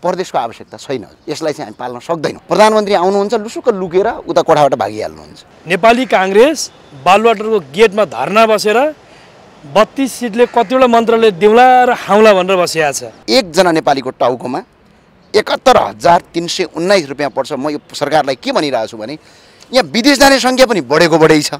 परदेशको आवश्यकता छैन। यसलाई चाहिँ हामी पाल्न सक्दैनौँ। प्रधानमन्त्री आउनुहुन्छ लुसुक्क लुकेर उता कोठाबाट भागिहाल्नुहुन्छ। नेपाली काङ्ग्रेस बालुवाटारको गेटमा धर्ना बसेर 32 सिटले कतिवटा मन्त्रीले देउला र खाउला भनेर बसिया छ। एकजना नेपालीको टाउकोमा 71,319 रुपियाँ पर्छ। म यो सरकारलाई के भनिरहेको छु भने यहाँ विदेश जाने सङ्ख्या पनि बढेको छ,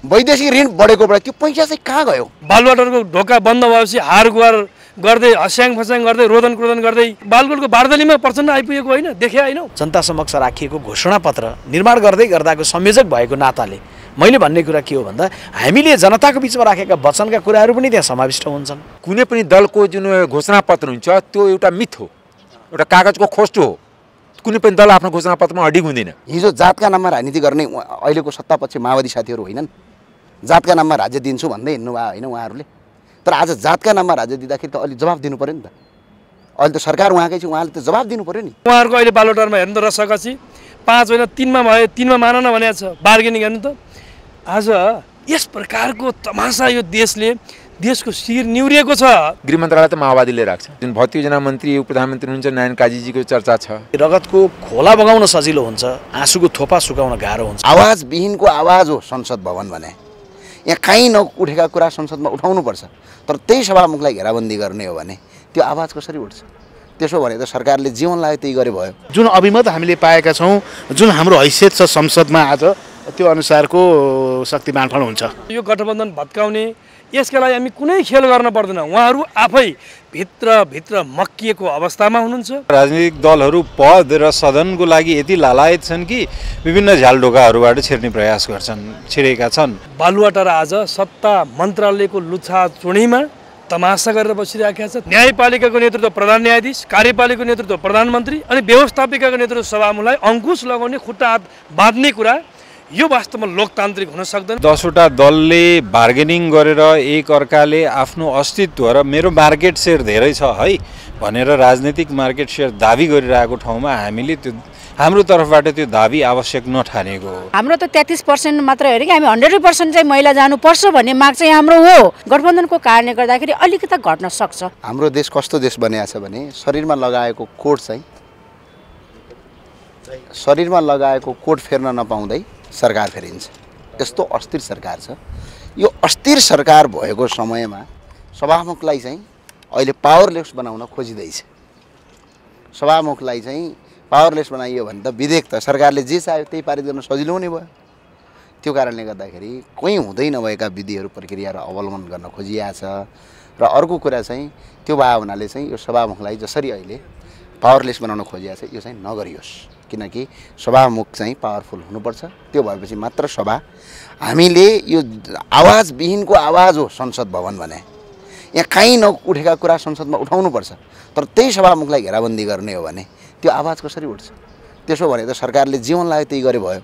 वैदेशिक ऋण बढेको त्यो पैसा चाहिँ कहाँ गयो? बालुवाटारको ढोका बन्द भएपछि हारगुहार गर्दै हस्याङ फस्याङ गर्दै रोदन क्रोदन गर्दै बालकोटको बारदलीमा प्रचण्ड आइपुगेको होइन, देखे होइन? जनता समक्ष राखिएको घोषणापत्र निर्माण गर्दै गर्दाको संयोजक भएको नाताले मैले भन्ने कुरा के हो भन्दा हामीले जनताको बिचमा राखेका वचनका कुराहरू पनि त्यहाँ समाविष्ट हुन्छन्। कुनै पनि दलको जुन घोषणापत्र हुन्छ त्यो एउटा मिथ हो, एउटा कागजको खोस्टो हो। कुनै पनि दल आफ्नो घोषणापत्रमा अडिग हुँदैन। हिजो जातका नाममा राजनीति गर्ने अहिलेको सत्तापक्ष माओवादी साथीहरू होइनन्? जातका नाममा राज्य दिन्छु भन्दै हिँड्नु भयो होइन उहाँहरूले? तर आज जातका नाममा राज्य दिँदाखेरि त अलि जवाफ दिनु पऱ्यो नि त। अहिले त सरकार उहाँकै छ, उहाँले त जवाफ दिनु पऱ्यो नि। उहाँहरूको अहिले बालुवाटारमा हेर्नु त रसकसी 5 होइन 3मा भयो, 3मा मान न भनेको छ, बार्गेनिङ हेर्नु त। आज यस प्रकारको तमासा यो देशको शिर निउरिएको छ। गृह मन्त्रालय त माओवादीले राख्छ। जुन 32 जना मन्त्री प्रधानमन्त्री हुनुहुन्छ, नारायण काजीजीको चर्चा छ। रगतको खोला बगाउन सजिलो हुन्छ, आँसुको थोपा सुकाउन गाह्रो हुन्छ। आवाज विहीनको आवाज हो संसद भवन भने। यहाँ कहीँ नउठेका कुरा संसदमा उठाउनुपर्छ। तर त्यही सभामुखलाई घेराबन्दी गर्ने हो भने त्यो आवाज कसरी उठ्छ? त्यसो भने त सरकारले जीवन लाग्यो त्यही गरे भयो। जुन अभिमत हामीले पाएका छौँ, जुन हाम्रो हैसियत छ संसदमा आज, त्यो अनुसारको शक्ति बाँडफाँड हुन्छ। यो गठबन्धन भत्काउने यसका लागि हामी कुनै खेल गर्न पर्दैन। उहाँहरू आफै भित्र मक्किएको अवस्थामा हुनुहुन्छ। राजनीतिक दलहरू पद र सदनको लागि यति लालायत छन् कि विभिन्न झ्यालढोकाहरूबाट छिर्ने प्रयास छिरेका छन्। बालुवाटार आज सत्ता मन्त्रालयको लुछा चुडीमा तमासा गरेर बसिरहेका छ। न्यायपालिकाको नेतृत्व प्रधान न्यायाधीश, कार्यपालिकाको नेतृत्व प्रधानमन्त्री अनि व्यवस्थापिकाको नेतृत्व सभामुखलाई अङ्कुश लगाउने, खुट्टा हात बाँध्ने कुरा यो वास्तवमा लोकतान्त्रिक हुन सक्दैन। 10 वटा दलले बार्गेनिङ गरेर एक अर्काले आफ्नो अस्तित्व र मेरो मार्केट सेयर धेरै छ है भनेर राजनीतिक मार्केट सेयर दाबी गरिरहेको ठाउँमा हामीले त्यो हाम्रो तर्फबाट त्यो दाबी आवश्यक नठानेको हो। हाम्रो त 33% मात्र हेरे कि हामी 100% चाहिँ महिला जानुपर्छ भन्ने माग चाहिँ हाम्रो हो। गठबन्धनको कारणले गर्दाखेरि अलिकति घट्न सक्छ। हाम्रो देश कस्तो देश बनिएको छ भने शरीरमा लगाएको कोट फेर्न नपाउँदै सरकार फेरिन्छ। यस्तो अस्थिर सरकार छ। यो अस्थिर सरकार भएको समयमा सभामुखलाई चाहिँ अहिले पावरलेस बनाउन खोजिँदैछ। सभामुखलाई चाहिँ पावरलेस बनाइयो भने त विधेयक त सरकारले जे चाह्यो त्यही पारित गर्न सजिलो हुने भयो। त्यो कारणले गर्दाखेरि कोही हुँदै नभएका विधिहरू प्रक्रियाहरू अवलम्बन गर्न खोजिएको छ। र अर्को कुरा चाहिँ त्यो भावनाले चाहिँ यो सभामुखलाई जसरी अहिले पावरलेस बनाउन खोजिएको छ यो चाहिँ नगरियोस्। किनकि सभामुख चाहिँ पावरफुल हुनुपर्छ। त्यो भएपछि मात्र सभा हामीले यो आवाज विहीनको आवाज हो संसद भवन भने। यहाँ कहीँ नउठेका कुरा संसदमा उठाउनुपर्छ। तर त्यही सभामुखलाई घेराबन्दी गर्ने हो भने त्यो आवाज कसरी उठ्छ? त्यसो भने त सरकारले जीवन लाग्यो त्यही गरे भयो।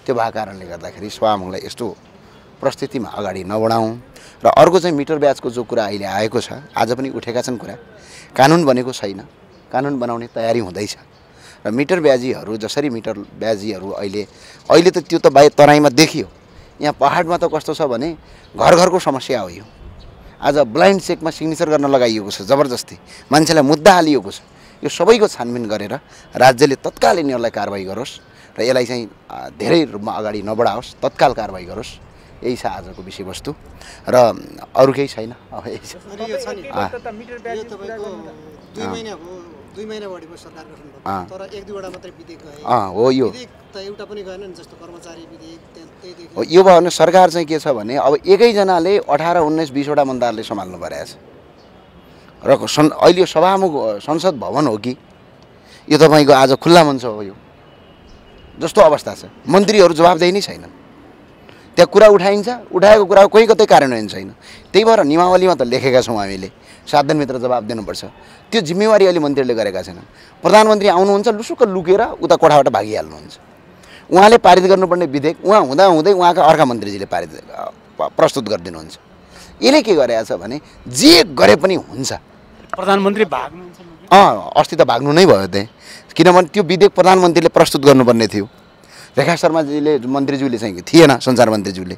त्यो भएको कारणले गर्दाखेरि सभामुखलाई यस्तो परिस्थितिमा अगाडि नबढाउँ। र अर्को चाहिँ मिटर ब्याजको जो कुरा अहिले आएको छ, आज पनि उठेका छन् कुरा, कानुन बनेको छैन, कानुन बनाउने तयारी हुँदैछ। र मिटर ब्याजीहरू जसरी मिटर ब्याजीहरू अहिले त त्यो त बाहिर तराईमा देखियो। यहाँ पहाडमा त कस्तो छ भने घर घरको समस्या हो यो। आज ब्लाइन्ड चेकमा सिग्नेचर गर्न लगाइएको छ, जबरजस्ती मान्छेलाई मुद्दा हालिएको छ। यो सबैको छानबिन गरेर राज्यले तत्काल यिनीहरूलाई कारबाही गरोस् र यसलाई चाहिँ धेरै रूपमा अगाडि नबढाओस्, तत्काल कारबाही गरोस्। यही छ आजको विषयवस्तु र अरू केही छैन। अब यही छ। दुई महिना बढी भयो सरकार गठन भएको, तर 1-2 वटा मात्रै विधेयक गए। हो यो विधेयक त एउटा पनि गएन नि, जस्तो कर्मचारी विधेयक त्यही हो। यो भयो भने सरकार चाहिँ के छ भने अब एकैजनाले 18, 19, 20 वटा मन्त्रालय सम्हाल्नु परेको छ। र अहिले यो सभामुख संसद भवन हो कि यो तपाईँको आज खुल्ला मञ्च हो यो जस्तो अवस्था छ। मन्त्रीहरू जवाबदेही नै छैनन्। त्यहाँ कुरा उठाइन्छ, उठाएको कुरा कोही कतै कार्यान्वयन छैन। त्यही भएर नियमावलीमा त लेखेका छौँ हामीले 7 दिनभित्र जवाब दिनुपर्छ। त्यो जिम्मेवारी अहिले मन्त्रीहरूले गरेका छैनन्। प्रधानमन्त्री आउनुहुन्छ लुसुक्क लुकेर उता कोठाबाट भागिहाल्नुहुन्छ। उहाँले पारित गर्नुपर्ने विधेयक उहाँ हुँदै उहाँका अर्का मन्त्रीजीले प्रस्तुत गरिदिनुहुन्छ। यसले के गरेको छ भने जे गरे पनि हुन्छ। प्रधानमन्त्री भाग्नुहुन्छ? अस्ति त भाग्नु नै भयो त्यहाँ। किनभने त्यो विधेयक प्रधानमन्त्रीले प्रस्तुत गर्नुपर्ने थियो। रेखा शर्माजीले मन्त्रीज्यूले चाहिँ थिएन, सञ्चार मन्त्रीज्यूले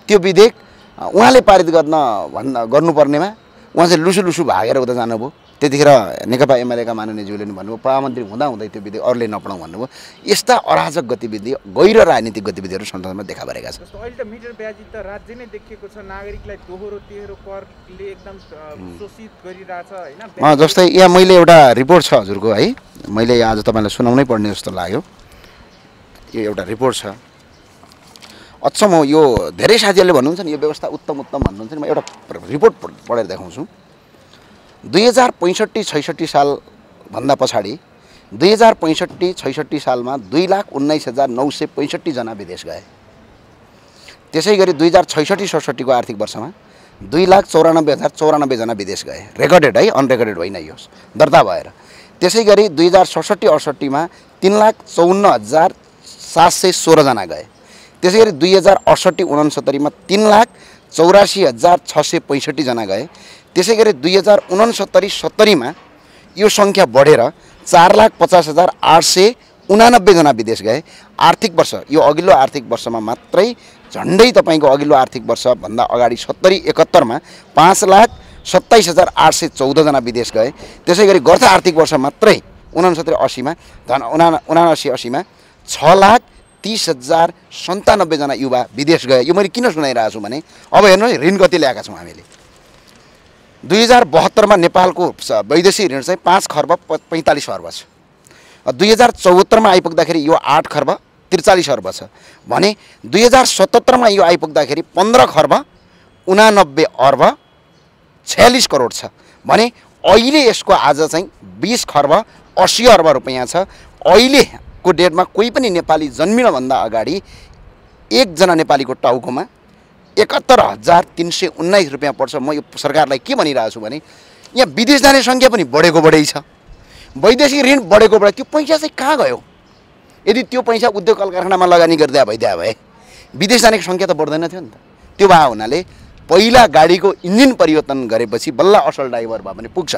त्यो विधेयक उहाँले पारित गर्नुपर्नेमा उहाँ चाहिँ लुसु भागेर उता जानुभयो। त्यतिखेर नेकपा एमालेका माननीयज्यूले नि भन्नुभयो प्रधानमन्त्री हुँदाहुँदै त्यो विधेयक अरूले नपढाउँ भन्नुभयो। यस्ता अराजक गतिविधि गैर राजनीतिक गतिविधिहरू संसदमा देखा परेका छन्। जस्तो अहिले त मिटर ब्याजी त राज्य नै देखिएको छ, नागरिकलाई दोहोरो तेह्रो करले एकदम शोषित गरिरहेछ हैन। जस्तै यहाँ मैले एउटा रिपोर्ट छ हजुरको है, मैले आज तपाईँलाई सुनाउनै पर्ने जस्तो लाग्यो। यो एउटा रिपोर्ट छ, अचम्म यो धेरै साथीहरूले भन्नुहुन्छ नि यो व्यवस्था उत्तम उत्तम भन्नुहुन्छ नि, म एउटा रिपोर्ट पढेर देखाउँछु। 2065-66 सालभन्दा पछाडि 2065-66 सालमा 2,19,965 जना विदेश गए। त्यसै गरी 2066-67 को आर्थिक वर्षमा 2,94,094 जना विदेश गए। रेकर्डेड है, अनरेकर्डेड होइन, यो दर्ता भएर। त्यसै गरी 2067-68 मा 3,54,716 जना गए। त्यसै गरी 2068-69 मा 3,84,665 जना गए। त्यसै गरी 2069-70 मा यो सङ्ख्या बढेर 4,50,889 जना विदेश गए। आर्थिक वर्ष यो अघिल्लो आर्थिक वर्षमा मात्रै झन्डै तपाईँको अघिल्लो आर्थिक वर्षभन्दा अगाडि 70-71 मा 5,27,814 जना विदेश गए। त्यसै गरी गत आर्थिक वर्ष मात्रै 69-80 मा 79-80 मा 6,30,097 जना युवा विदेश गए। यो मैले किन सुनाइरहेको छु भने अब हेर्नुहोस् ऋण कति ल्याएका छौँ हामीले। 2072 मा नेपालको वैदेशिक ऋण चाहिँ 5 खर्ब 45 अर्ब छ। 2074 मा आइपुग्दाखेरि यो 8 खर्ब 43 अर्ब छ भने 2077 मा यो आइपुग्दाखेरि 15 खर्ब 89 अर्ब 46 करोड छ भने अहिले यसको आज चाहिँ 20 खर्ब 80 अर्ब रुपैयाँ छ। अहिलेको डेटमा कोही पनि नेपाली जन्मिनभन्दा अगाडि एकजना नेपालीको टाउकोमा 71,319 रुपियाँ पर्छ। म यो सरकारलाई के भनिरहेको छु भने यहाँ विदेश जाने सङ्ख्या पनि बढेको बढै छ, वैदेशिक ऋण बढेको बढे, त्यो पैसा चाहिँ कहाँ गयो? यदि त्यो पैसा उद्योग कल कारखानामा लगानी गरिदिया भइदिया भए विदेश जानेको सङ्ख्या त बढ्दैन थियो नि त। त्यो भए हुनाले पहिला गाडीको इन्जिन परिवर्तन गरेपछि बल्ल असल ड्राइभर भए पनि पुग्छ।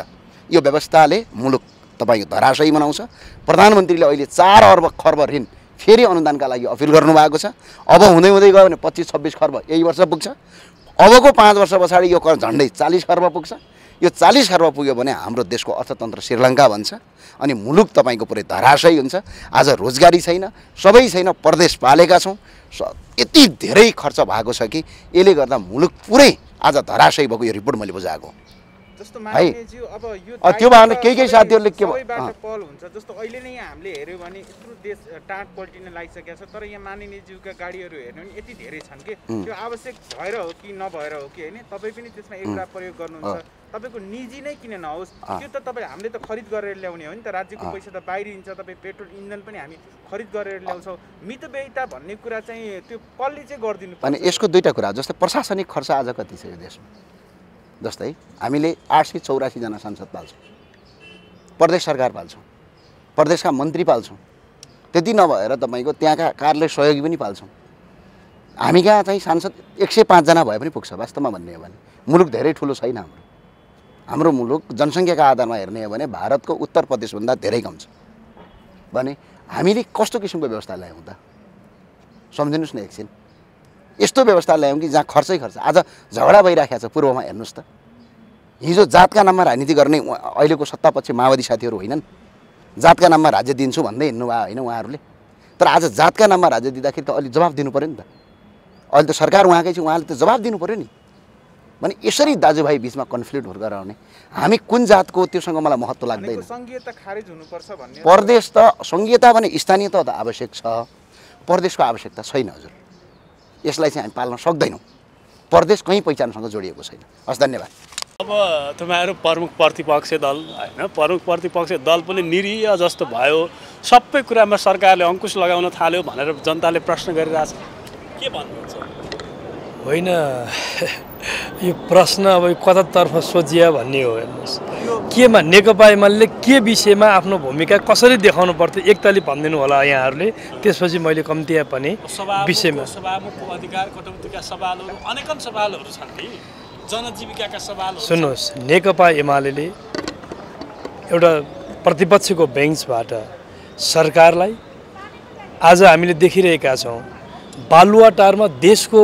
यो व्यवस्थाले मुलुक तपाईँको धराशयी बनाउँछ। प्रधानमन्त्रीले अहिले 4 अर्ब खर्ब ऋण फेरि अनुदानका लागि अपिल गर्नुभएको छ। अब हुँदै हुँदै गयो भने 25-26 खर्ब यही वर्ष पुग्छ। अबको 5 वर्ष पछाडि यो कर झन्डै 40 खर्ब पुग्छ। यो 40 खर्ब पुग्यो भने हाम्रो देशको अर्थतन्त्र श्रीलङ्का भन्छ अनि मुलुक तपाईँको पुरै धराशयी हुन्छ। आज रोजगारी छैन, सबै छैन, परदेश पालेका छौँ। यति धेरै खर्च भएको छ कि यसले गर्दा मुलुक पुरै आज धराशयी भएको यो रिपोर्ट मैले बुझाएको जस्तो माननीयज्यू। अब यो त्यो भएन केही साथीहरूले के सबैबाट पहल हुन्छ। जस्तो अहिले नै हामीले हेर्यो भने यत्रो देश टाँट पल्टिन लागिसकेको छ, तर यहाँ माननीयज्यूका गाडीहरू हेर्नु भने यति धेरै छन् कि त्यो आवश्यक भएर हो कि नभएर हो कि होइन, तपाईँ पनि त्यसमा एउटा प्रयोग गर्नुहुन्छ। तपाईँको निजी नै किन नहोस्, त्यो त तपाईँ हामीले त खरिद गरेर ल्याउने हो नि त, राज्यको पैसा त बाहिरिन्छ। तपाईँ पेट्रोल इन्धन पनि हामी खरिद गरेर ल्याउँछौँ। मितव्ययिता भन्ने कुरा चाहिँ त्यो कसले चाहिँ गरिदिनु पर्छ? अनि यसको दुईवटा कुरा, जस्तै प्रशासनिक खर्च आज कति छ यो देशमा? जस्तै हामीले 884 जना सांसद पाल्छौँ, प्रदेश सरकार पाल्छौँ, प्रदेशका मन्त्री पाल्छौँ, त्यति नभएर तपाईँको त्यहाँका कार्यालय सहयोगी पनि पाल्छौँ। हामी कहाँ चाहिँ सांसद 105 जना भए पनि पुग्छ वास्तवमा भन्ने हो भने। मुलुक धेरै ठुलो छैन हाम्रो मुलुक जनसङ्ख्याका आधारमा हेर्ने हो भने भारतको उत्तर प्रदेशभन्दा धेरै कम छ भने हामीले कस्तो किसिमको व्यवस्था ल्यायौँ त? सम्झिनुहोस् न एकछिन। यस्तो व्यवस्था ल्यायौँ कि जहाँ खर्चै खर्च। आज झगडा भइराखेको छ पूर्वमा, हेर्नुहोस् त। हिजो जातका नाममा राजनीति गर्ने अहिलेको सत्तापक्ष माओवादी साथीहरू होइनन्, जातका नाममा राज्य दिन्छु भन्दै हिँड्नु भयो होइन उहाँहरूले। तर आज जातका नाममा राज्य दिँदाखेरि त अलि जवाफ दिनु पऱ्यो नि त। अहिले त सरकार उहाँकै छ, उहाँले त जवाफ दिनु पऱ्यो नि। भने यसरी दाजुभाइ बिचमा कन्फ्लिक्टहरू गराउने, हामी कुन जातको त्योसँग मलाई महत्त्व लाग्दैन। संघीयता खारेज हुनुपर्छ भन्ने प्रदेश त संघीयता भने स्थानीयता त आवश्यक छ, प्रदेशको आवश्यकता छैन हजुर। यसलाई चाहिँ हामी पाल्न सक्दैनौँ। प्रदेश कहीँ पहिचानसँग जोडिएको छैन। हस्, धन्यवाद। अब तपाईँहरू प्रमुख प्रतिपक्षी दल होइन, प्रमुख प्रतिपक्षी दल पनि निरीह जस्तो भयो, सबै कुरामा सरकारले अङ्कुश लगाउन थाल्यो भनेर जनताले प्रश्न गरिरहेछ। के भन्नुहुन्छ? होइन, यो प्रश्न अब कतातर्फ सोचिया भन्ने हो। हेर्नुहोस् केमा नेकपा एमाले के विषयमा आफ्नो भूमिका कसरी देखाउनु पर्थ्यो एकताली भनिदिनु होला यहाँहरूले, त्यसपछि मैले कम्तीया पनि विषयमा सभामुखको अधिकार कटौतीका सवालहरू अनेकन सवालहरू छन् नि, जनजीविकाका सवालहरू। सुन्नुहोस्, नेकपा एमाले एउटा प्रतिपक्षको बेन्चबाट सरकारलाई आज हामीले देखिरहेका छौँ बालुवाटारमा देशको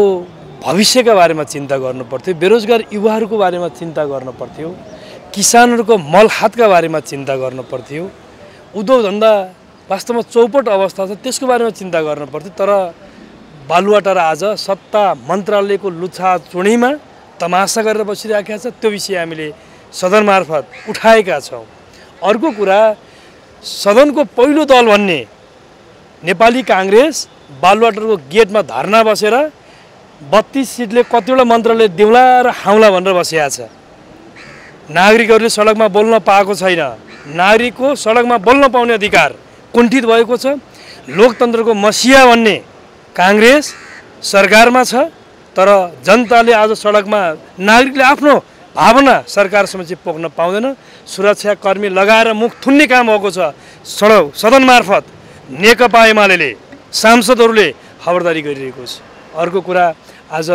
भविष्यका बारेमा चिन्ता गर्नुपर्थ्यो, बेरोजगार युवाहरूको बारेमा चिन्ता गर्नुपर्थ्यो, किसानहरूको मलहातका बारेमा चिन्ता गर्नु पर्थ्यो। उद्योग धन्दा वास्तवमा चौपट अवस्था छ, त्यसको बारेमा चिन्ता गर्नु पर्थ्यो। तर बालुवाटार आज सत्ता मन्त्रालयको लुछा चुणीमा तमासा गरेर बसिरहेका छ, त्यो विषय हामीले सदन मार्फत उठाएका छौँ। अर्को कुरा, सदनको पहिलो दल भन्ने नेपाली काङ्ग्रेस बालुवाटारको गेटमा धर्ना बसेर 32 सिटले कतिवटा मन्त्रालय देउला र हाउला भनेर बसिया छ। नागरिकहरूले सडकमा बोल्न पाएको छैन, नागरिकको सडकमा बोल्न पाउने अधिकार कुण्ठित भएको छ। लोकतन्त्रको मसिया भन्ने काङ्ग्रेस सरकारमा छ, तर जनताले आज सडकमा नागरिकले आफ्नो भावना सरकार समक्ष पोख्न पाउँदैन। सुरक्षाकर्मी लगाएर मुख थुन्ने काम भएको छ सदन मार्फत। नेकपा एमाले सांसदहरूले खबरदारी गरिरहेको छ। अर्को कुरा, आज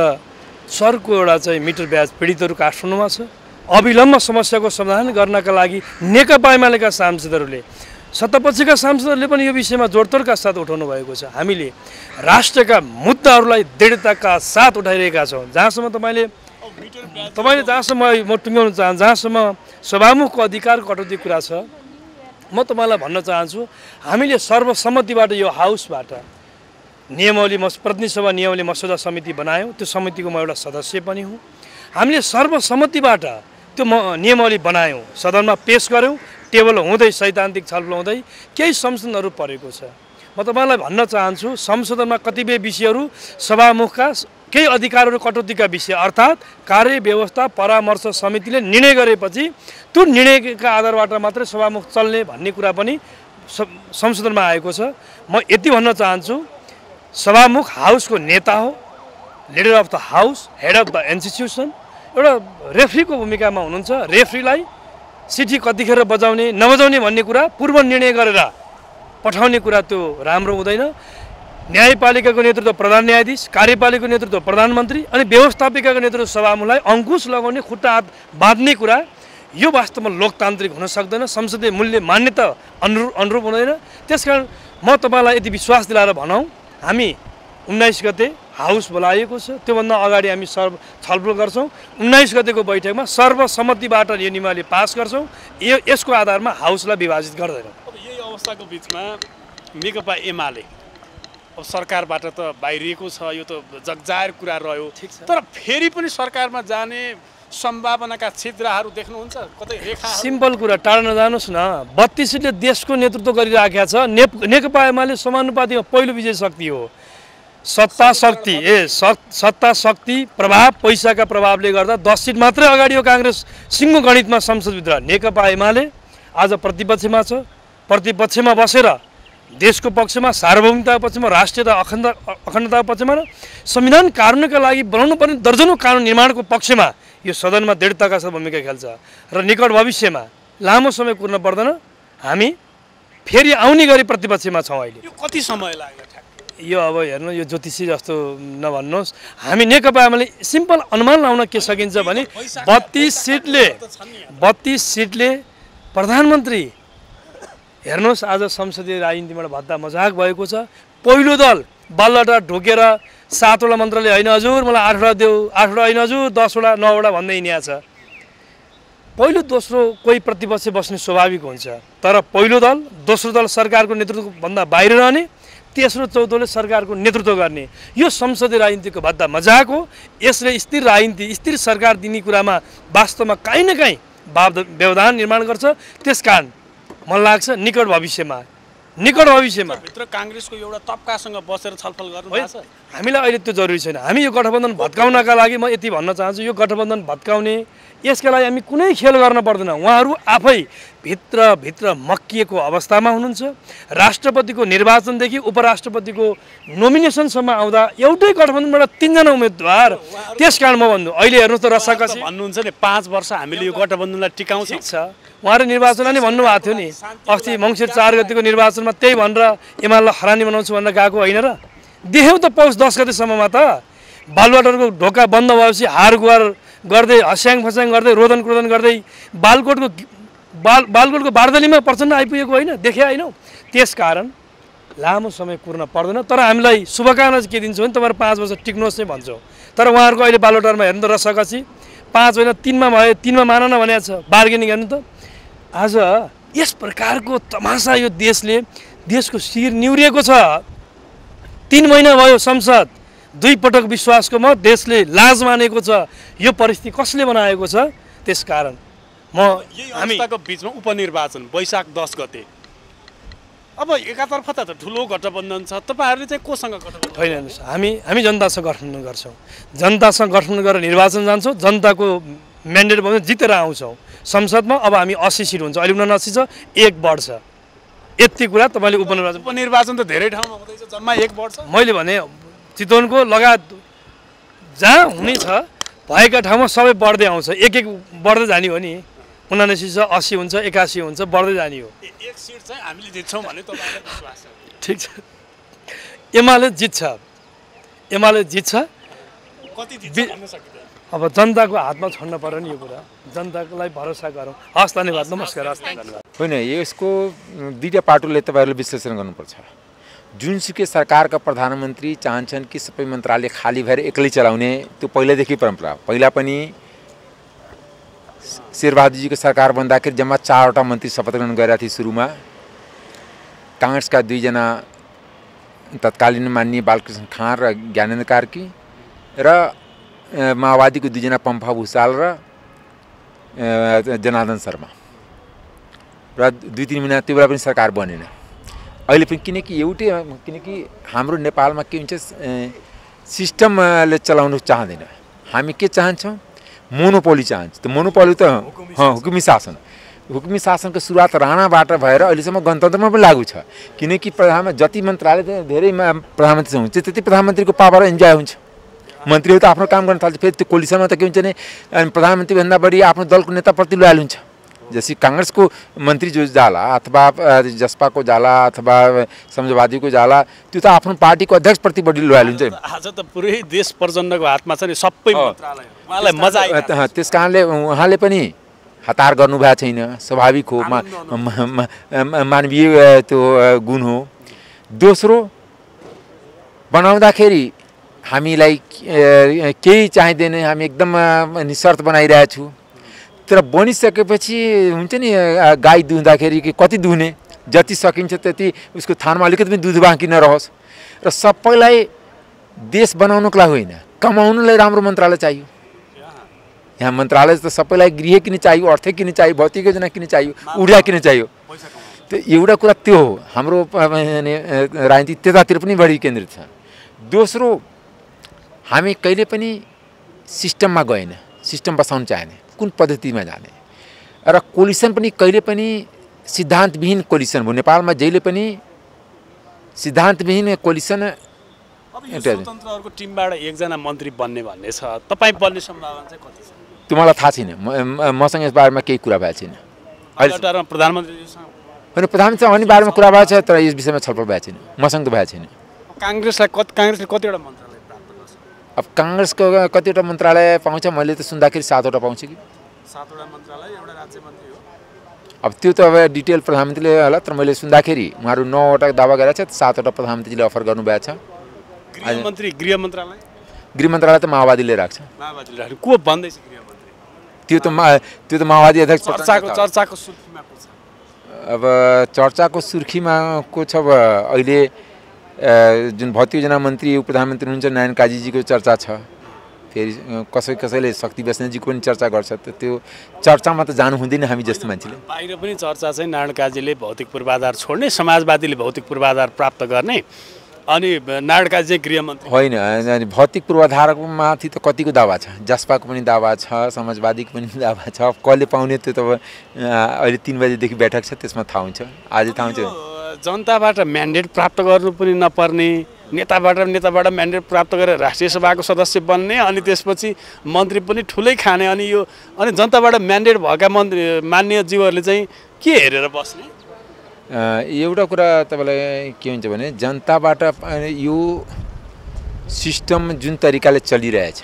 सरको एउटा चाहिँ मिटर ब्याज पीडितहरू काठमाडौँमा छ। अविलम्ब समस्याको समाधान गर्नका लागि नेकपा एमालेका सांसदहरूले, सत्तापक्षका सांसदहरूले पनि यो विषयमा जोडतोडका साथ उठाउनु भएको छ। हामीले राष्ट्रका मुद्दाहरूलाई दृढताका साथ उठाइरहेका छौँ। जहाँसम्म तपाईँले जहाँसम्म म टुङ्ग्याउन चाहन्छु, जहाँसम्म सभामुखको अधिकार कटौती कुरा छ, म तपाईँलाई भन्न चाहन्छु, हामीले सर्वसम्मतिबाट यो हाउसबाट नियमावली प्रतिनिधि सभा नियमावली मसौदा समिति बनायौँ। त्यो समितिको म एउटा सदस्य पनि हुँ। हामीले सर्वसम्मतिबाट त्यो नियमावली बनायौँ, सदनमा पेस गऱ्यौँ। टेबल हुँदै सैद्धान्तिक छलफल हुँदै केही संशोधनहरू परेको छ। म तपाईँलाई भन्न चाहन्छु, संशोधनमा कतिपय विषयहरू सभामुखका केही अधिकारहरू कटौतीका विषय अर्थात् कार्यव्यवस्था परामर्श समितिले निर्णय गरेपछि त्यो निर्णयका आधारबाट मात्रै सभामुख चल्ने भन्ने कुरा पनि संशोधनमा आएको छ। म यति भन्न चाहन्छु, सभामुख हाउसको नेता हो, leader of the house, head of the institution. एउटा रेफ्रीको भूमिकामा हुनुहुन्छ। रेफ्रीलाई सिटी कतिखेर बजाउने नबजाउने भन्ने कुरा पूर्व निर्णय गरेर पठाउने कुरा त्यो राम्रो हुँदैन। न्यायपालिकाको नेतृत्व प्रधान न्यायाधीश, कार्यपालिकाको नेतृत्व प्रधानमन्त्री अनि व्यवस्थापिकाको नेतृत्व सभामुखलाई अङ्कुश लगाउने, खुट्टा हात बाँध्ने कुरा यो वास्तवमा लोकतान्त्रिक हुन सक्दैन। संसदीय मूल्य मान्यता अनुरूप हुँदैन। त्यसकारण म तपाईँलाई यति विश्वास दिलाएर भनौँ, हामी 19 गते हाउस बोलाएको छ। त्योभन्दा अगाडि हामी छलफल गर्छौँ। 19 गतेको बैठकमा सर्वसम्मतिबाट यो नियमावली पास गर्छौँ। यसको आधारमा हाउसलाई विभाजित गर्दैनौँ। अब यही अवस्थाको बिचमा नेकपा एमाले अब सरकारबाट त बाहिरिएको छ, यो त जगजाहेर कुरा रह्यो। तर फेरि पनि सरकारमा जाने सम्भावनाका छिद्रहरू देख्नुहुन्छ कतै रेखा? सिम्पल कुरा, टाढा नजानुहोस् न। 32 सिटले देशको नेतृत्व गरिराखेका छ। नेकपा एमाले समानुपातिमा पहिलो विजय शक्ति हो। सत्ता शक्ति प्रभाव, पैसाका प्रभावले गर्दा 10 सिट मात्रै अगाडि हो काङ्ग्रेस सिङ्गो गणितमा संसदभित्र। नेकपा एमाले आज प्रतिपक्षमा छ। प्रतिपक्षमा बसेर देशको पक्षमा, सार्वभौमिकताको पक्षमा, राष्ट्रियता अखण्डताको पक्षमा र संविधान कानुनका लागि बनाउनु पर्ने दर्जनौँ कानुन निर्माणको पक्षमा यो सदनमा दृढताका साथ भूमिका खेल्छ। र निकट भविष्यमा लामो समय कुर्न पर्दैन, हामी फेरि आउने गरी प्रतिपक्षमा छौँ। अहिले यो कति समय लाग्यो? यो अब हेर्नु, यो ज्योतिषी जस्तो नभन्नुहोस्। हामी नेकपा एमाले सिम्पल अनुमान लाउन के सकिन्छ भने 32 सिटले प्रधानमन्त्री, हेर्नुहोस् आज संसदीय राजनीतिबाट भद्दा मजाक भएको छ। पहिलो दल बालुवाटार ढोकेर 7वटा मन्त्रालय होइन हजुर मलाई 8वटा देऊ, 8वटा होइन हजुर 10वटा 9वटा भन्दै हिँडिया छ। पहिलो दोस्रो कोही प्रतिपक्ष बस्ने स्वाभाविक हुन्छ, तर पहिलो दल दोस्रो दल सरकारको नेतृत्वभन्दा बाहिर रहने, तेस्रो चौथोले सरकारको नेतृत्व गर्ने, यो संसदीय राजनीतिको भद्दा मजाक हो। यसले स्थिर राजनीति, स्थिर सरकार दिने कुरामा वास्तवमा काहीँ न काहीँ व्यवधान निर्माण गर्छ। त्यसकारण मलाई लाग्छ निकट भविष्यमा भित्र काङ्ग्रेसको एउटा तबकासँग बसेर छलफल गर्नु भएको छ। हामीलाई अहिले त्यो जरुरी छैन। हामी यो गठबन्धन भत्काउनका लागि म यति भन्न चाहन्छु, यो गठबन्धन भत्काउने यसका लागि हामी कुनै खेल गर्न पर्दैन। उहाँहरू आफै भित्र मक्किएको अवस्थामा हुनुहुन्छ। राष्ट्रपतिको निर्वाचनदेखि उपराष्ट्रपतिको नोमिनेसनसम्म आउँदा एउटै गठबन्धनबाट 3 जना उम्मेदवार। त्यसकारण म भन्नु, अहिले हेर्नुहोस् त रसाकसी भन्नुहुन्छ नि 5 वर्ष हामीले यो गठबन्धनलाई टिकाउँछ। ठिक छ, उहाँहरू निर्वाचनलाई नै भन्नुभएको थियो नि। अस्ति मङ्सिर 4 गतिको निर्वाचनमा त्यही भनेर एमालेलाई हरानी बनाउँछु भनेर गएको होइन र? देख्यौँ त पौष 10 गतेसम्ममा त बालुवाटारको ढोका बन्द भएपछि हार गुहार गर्दै, हस्याङ फस्याङ गर्दै, रोदन क्रोदन गर्दै बालकोटको बारदलीमा प्रचण्ड आइपुगेको होइन, देखे होइनौँ? त्यसकारण लामो समय कुर्न पर्दैन। तर हामीलाई शुभकामना के दिन्छौँ भने तपाईँहरू 5 वर्ष टिक्नुहोस् नै भन्छौँ। तर उहाँहरूको अहिले बालुवाटारमा हेर्नु त रसाकसी 5 होइन 3मा भयो 3मा मान न भनेको छ बार्गेनिङ गर्नु त। आज यस प्रकारको तमासा यो देशको शिर निहुरिएको छ। 3 महिना भयो संसद 2 पटक विश्वासको मत देशले लाज मानेको छ। यो परिस्थिति कसले बनाएको छ? त्यसकारण यही अवस्थाको बिचमा उपनिर्वाचन वैशाख 10 गते, अब एकातर्फ त ठुलो गठबन्धन छ, तपाईँहरूले चाहिँ कोसँग गठबन्धन? होइन, हामी जनतासँग गठबन्धन गर्छौँ, जनतासँग गठबन्धन गरेर निर्वाचन जान्छौँ, जनताको म्यान्डेट भयो जितेर आउँछौँ संसदमा। अब हामी 80 सिट हुन्छ, अहिले 79 छ, 1 बढ्छ। यति कुरा तपाईँले उपनिर्वाचन त धेरै ठाउँमा हुँदैछ, जम्मा 1 बढ्छ। मैले भने चितवनको लगायत जहाँ हुने छ भएका ठाउँमा सबै बढ्दै आउँछ, 1 बढ्दै जाने हो नि। 79 छ, 80 हुन्छ, 81 हुन्छ, बढ्दै जाने हो। 1 सिट चाहिँ हामीले जित्छौँ भन्ने तपाईँलाई विश्वास छ? ठिक छ, एमाले जित्छ। कति जित्छ भन्न सकिँदैन। अब जनताको हातमा छोड्न पर्यो नि यो कुरा, जनतालाई भरोसा गरौँ। हस्, धन्यवाद, नमस्कार। हस्, धन्यवाद। होइन, यसको दुईटा पाटोले तपाईँहरूले विश्लेषण गर्नुपर्छ। जुनसुकै सरकारका प्रधानमन्त्री चाहन्छन् कि सबै मन्त्रालय खाली भएर एक्लै चलाउने, त्यो पहिलादेखि परम्परा। पहिला पनि शेरबहादुरजीको सरकार बन्दाखेरि जम्मा 4वटा मन्त्री शपथ ग्रहण गरेका थिए सुरुमा। काङ्ग्रेसका 2 जना तत्कालीन माननीय बालकृष्ण खाँ र ज्ञानेन्द्र कार्की र माओवादीको 2 जना पम्फा भुषाल र जनार्दन शर्मा र 2-3 महिना त्यो बेला पनि सरकार बनेन। अहिले पनि किनकि हाम्रो नेपालमा के हुन्छ, सिस्टमले चलाउनु चाहँदैन। हामी के चाहन्छौँ? मोनोपोली चाहन्छ। त्यो मोनोपोली त हुकुमी शासनको सुरुवात राणाबाट भएर अहिलेसम्म गणतन्त्रमा पनि लागू छ। किनकि जति मन्त्रालय धेरै प्रधानमन्त्री हुन्छ त्यति प्रधानमन्त्रीको पावर इन्जोय हुन्छ। मन्त्रीहरू त आफ्नो काम गर्न थाल्छ, फेरि त्यो कोलिसनमा त के हुन्छ भने प्रधानमन्त्रीभन्दा बढी आफ्नो दलको नेताप्रति लोयल हुन्छ। जैसे काङ्ग्रेसको मन्त्री जो जाला अथवा जसपाको जाला अथवा समाजवादीको जाला, त्यो त आफ्नो पार्टीको अध्यक्षप्रति बढी लोयल हुन्छ। आज त पुरै देश प्रचण्डको हातमा छ नि सबै मन्त्रालय, उहाँलाई मजा आयो। त्यस कारणले उहाँले पनि हतार गर्नुभएको छैन, स्वाभाविक हो, मानवीय त्यो गुण हो। दोस्रो, बनाउँदाखेरि हामीलाई केही चाहिँदैन, हामी एकदम निशर्त बनाइरहेछौँ। तर बनिसकेपछि हुन्छ नि, गाई दुहुँदाखेरि कति दुहुने, जति सकिन्छ त्यति उसको थानमा अलिकति पनि दुध बाँकी नरहोस्। र सबैलाई देश बनाउनुको लागि होइन, कमाउनुलाई राम्रो मन्त्रालय चाहियो। यहाँ मन्त्रालय त सबैलाई गृह किन चाहियो, अर्थ किन चाहियो, भौतिक योजना किन चाहियो, ऊर्जा किन चाहियो। त्यो एउटा कुरा त्यो हो। हाम्रो राजनीति त्यतातिर पनि बढी केन्द्रित छ। दोस्रो, हामी कहिले पनि सिस्टममा गएन, सिस्टम बसाउन चाहेन, कुन पद्धतिमा जाने। र कोलिसन पनि कहिले पनि सिद्धान्तविहीन कोलिसन भयो। नेपालमा जहिले पनि सिद्धान्तविहीन कोलिसन। स्वतन्त्रहरूको टिमबाट 1 जना मन्त्री बन्ने भन्ने छ, तपाईँ बन्ने सम्भावना चाहिँ कति छ? त्यो मलाई थाहा छैन, मसँग यस बारेमा केही कुरा भएको छैन। अहिले प्रधानमन्त्रीसँग होइन, प्रधानमन्त्री अन्य बारेमा कुरा भएको छ, तर यस विषयमा छलफल भएको छैन, मसँग त भएको छैन। काङ्ग्रेसले कतिवटा मन्त्रालय प्राप्त गर्छ? अब काङ्ग्रेसको कतिवटा मन्त्रालय पाउँछ? मैले त सुन्दाखेरि 7वटा पाउँछ कि 7वटा मन्त्रालय, एउटा राज्य मन्त्री हो। अब त्यो त अब डिटेल प्रधानमन्त्रीले होला, तर मैले सुन्दाखेरि उहाँहरू 9वटा दावा गरेका छ, 7वटा प्रधानमन्त्रीले अफर गर्नुभएको छ। गृह मन्त्रालय त माओवादीले राख्छ। को भन्दैछ गृह मन्त्री? त्यो त माओवादी अध्यक्ष चर्चाको सुर्खीमा को छ? अब चर्चाको सुर्खीमा को छ? अब अहिले जुन भौतिक योजना मन्त्री प्रधानमन्त्री हुनुहुन्छ नारायण काजीजीको चर्चा छ। फेरि कसैले शक्ति बस्नेतजीको पनि चर्चा गर्छ। त त्यो चर्चामा त जानु हुँदैन हामी जस्तो मान्छेले। बाहिर पनि चर्चा चाहिँ नारायण काजीले भौतिक पूर्वाधार छोड्ने, समाजवादीले भौतिक पूर्वाधार प्राप्त गर्ने, अनि नारायण काजी चाहिँ गृहमन्त्री होइन। भौतिक पूर्वाधारको माथि त कतिको दावा छ, जसपाको पनि दावा छ, समाजवादीको पनि दावा छ। कसले पाउने त्यो त अहिले 3 बजेदेखि बैठक छ, त्यसमा थाहा हुन्छ, आज थाहा हुन्छ। जनताबाट म्यान्डेट प्राप्त गर्नु पनि नपर्ने, नेताबाट म्यान्डेट प्राप्त गरेर राष्ट्रिय सभाको सदस्य बन्ने, अनि त्यसपछि मन्त्री पनि ठुलै खाने, अनि जनताबाट म्यान्डेट भएका माननीय जीवहरूले चाहिँ के हेरेर बस्ने? एउटा कुरा तपाईँलाई के हुन्छ भने जनताबाट यो सिस्टम जुन तरिकाले चलिरहेछ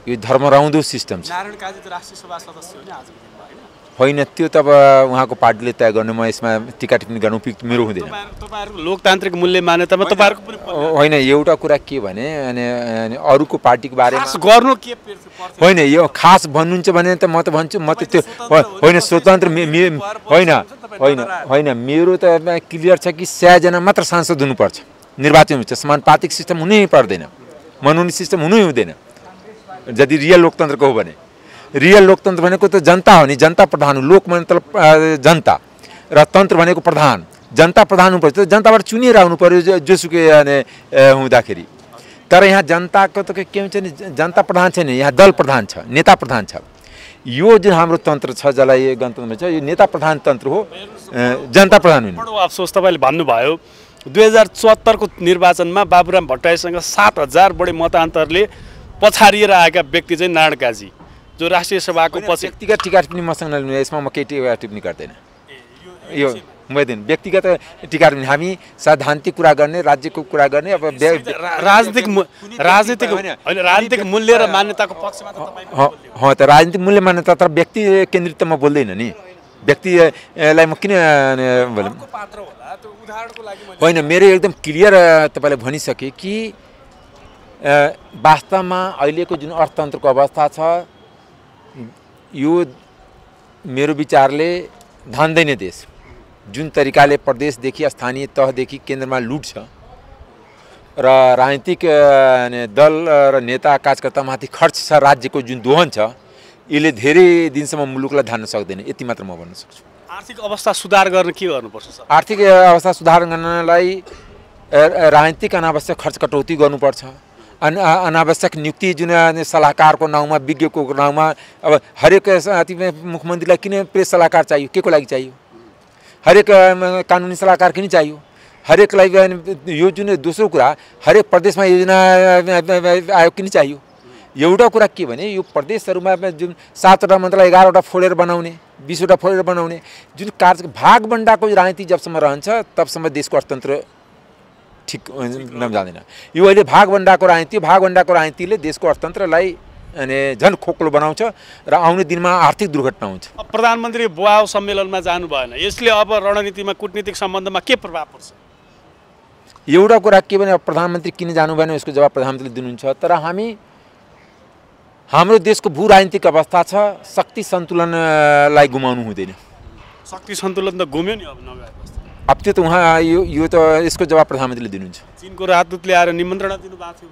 यो धर्मराउँदो सिस्टम छ। नारायण काजी त राष्ट्रिय सभा सदस्य हो नि आजको दिनमा, हैन? होइन त्यो त अब उहाँको पार्टीले तय गर्नु, म यसमा टिका टिप्पणी गर्नु उपयुक्त मेरो हुँदैन। तपाईँहरूको लोकतान्त्रिक मूल्य मान्यतामा तपाईँहरूको पनि होइन, एउटा कुरा के भने अनि अरूको पार्टीको बारेमा गर्नु के होइन, यो खास भन्नुहुन्छ भने त म त भन्छु, म त त्यो होइन स्वतन्त्र होइन होइन होइन मेरो त क्लियर छ कि 100 जना मात्र सांसद हुनुपर्छ, निर्वाचन हुन्छ, समानुपातिक सिस्टम हुनै पर्दैन, मनोनयन सिस्टम हुनै हुँदैन यदि रियल लोकतन्त्रको हो भने। रियल लोकतन्त्र भनेको त जनता हो नि, जनता प्रधान हो। लोक मतलब जनता र तन्त्र भनेको प्रधान, जनता प्रधान हुनुपर्छ, जनताबाट चुनिएर आउनु पर्यो जोसुकै हुँदाखेरि। तर यहाँ जनताको त के हुन्छ नि, जनता प्रधान छैन, यहाँ दल प्रधान छ, नेता प्रधान छ। यो जुन हाम्रो तन्त्र छ जसलाई गणतन्त्र छ, यो नेता प्रधान तन्त्र हो, जनता प्रधान होइन। बडो अफसोस तपाईँले भन्नुभयो 2074 को निर्वाचनमा बाबुराम भट्टराईसँग 7000 बढी मतान्तरले पछारिएर आएका व्यक्ति चाहिँ नारायण काजी, जो राष्ट्रिय सभाको पछि। व्यक्तिगत टिका टिप्पणी मसँग नलिनु, यसमा म केही टिका टिप्पणी गर्दैन। यो हुँदैन व्यक्तिगत टिका टिप्पणी। हामी सैद्धान्तिक कुरा गर्ने, राज्यको कुरा गर्ने, अब राजनीतिक मूल्य र मान्यताको पक्षमा त तपाईँ त राजनीतिक मूल्य मान्यता, तर व्यक्ति केन्द्रित त म बोल्दैन नि। व्यक्तिलाई म किन होइन, मेरो एकदम क्लियर तपाईँले भनिसकेँ कि वास्तवमा अहिलेको जुन अर्थतन्त्रको अवस्था छ यो मेरो विचारले धान्दैन देश। जुन तरिकाले प्रदेशदेखि स्थानीय तहदेखि केन्द्रमा लुट छ र राजनीतिक दल र नेता कार्यकर्तामाथि खर्च छ, राज्यको जुन दोहन छ, यसले धेरै दिनसम्म मुलुकलाई धान्न सक्दैन। यति मात्र म भन्न सक्छु। आर्थिक अवस्था सुधार गर्न के गर्नुपर्छ सर? आर्थिक अवस्था सुधार गर्नलाई राजनीतिक अनावश्यक खर्च कटौती गर्नुपर्छ। अनावश्यक नियुक्ति जुन सल्लाहकारको नाउँमा, विज्ञको नाउँमा, अब हरेक मुख्यमन्त्रीलाई किन प्रेस सल्लाहकार चाहियो, के को लागि चाहियो? हरेक कानुनी सल्लाहकार किन चाहियो? हरेकलाई यो जुन दोस्रो कुरा, हरेक प्रदेशमा योजना आयोग किन चाहियो? एउटा कुरा के भने यो प्रदेशहरूमा जुन 7वटा मन्त्रालय 11वटा फोडेर बनाउने, 20वटा फोडेर बनाउने जुन कार्य भागबन्डाको राजनीति जबसम्म रहन्छ तबसम्म देशको अर्थतन्त्र ठिक जाँदैन। यो अहिले भागबन्डाको राजनीतिले देशको अर्थतन्त्रलाई अनि झन् खोक्लो बनाउँछ र आउने दिनमा आर्थिक दुर्घटना हुन्छ। प्रधानमन्त्री बोआओ सम्मेलनमा जानु भएन, यसले अब रणनीतिमा कूटनीतिक सम्बन्धमा के प्रभाव पर्छ? एउटा कुरा के भने प्रधानमन्त्री किन जानु भएन यसको जवाब प्रधानमन्त्रीले दिनुहुन्छ। तर हाम्रो देशको भू राजनीतिक अवस्था छ, शक्ति सन्तुलनलाई गुमाउनु हुँदैन। शक्ति सन्तुलन त गुम्यो नि अब नगएपछि। अब त्यो त उहाँ यो त यसको जवाब प्रधानमन्त्रीले दिनुहुन्छ। चीनको राजदूतले आएर निमन्त्रणा दिनुभएको थियो।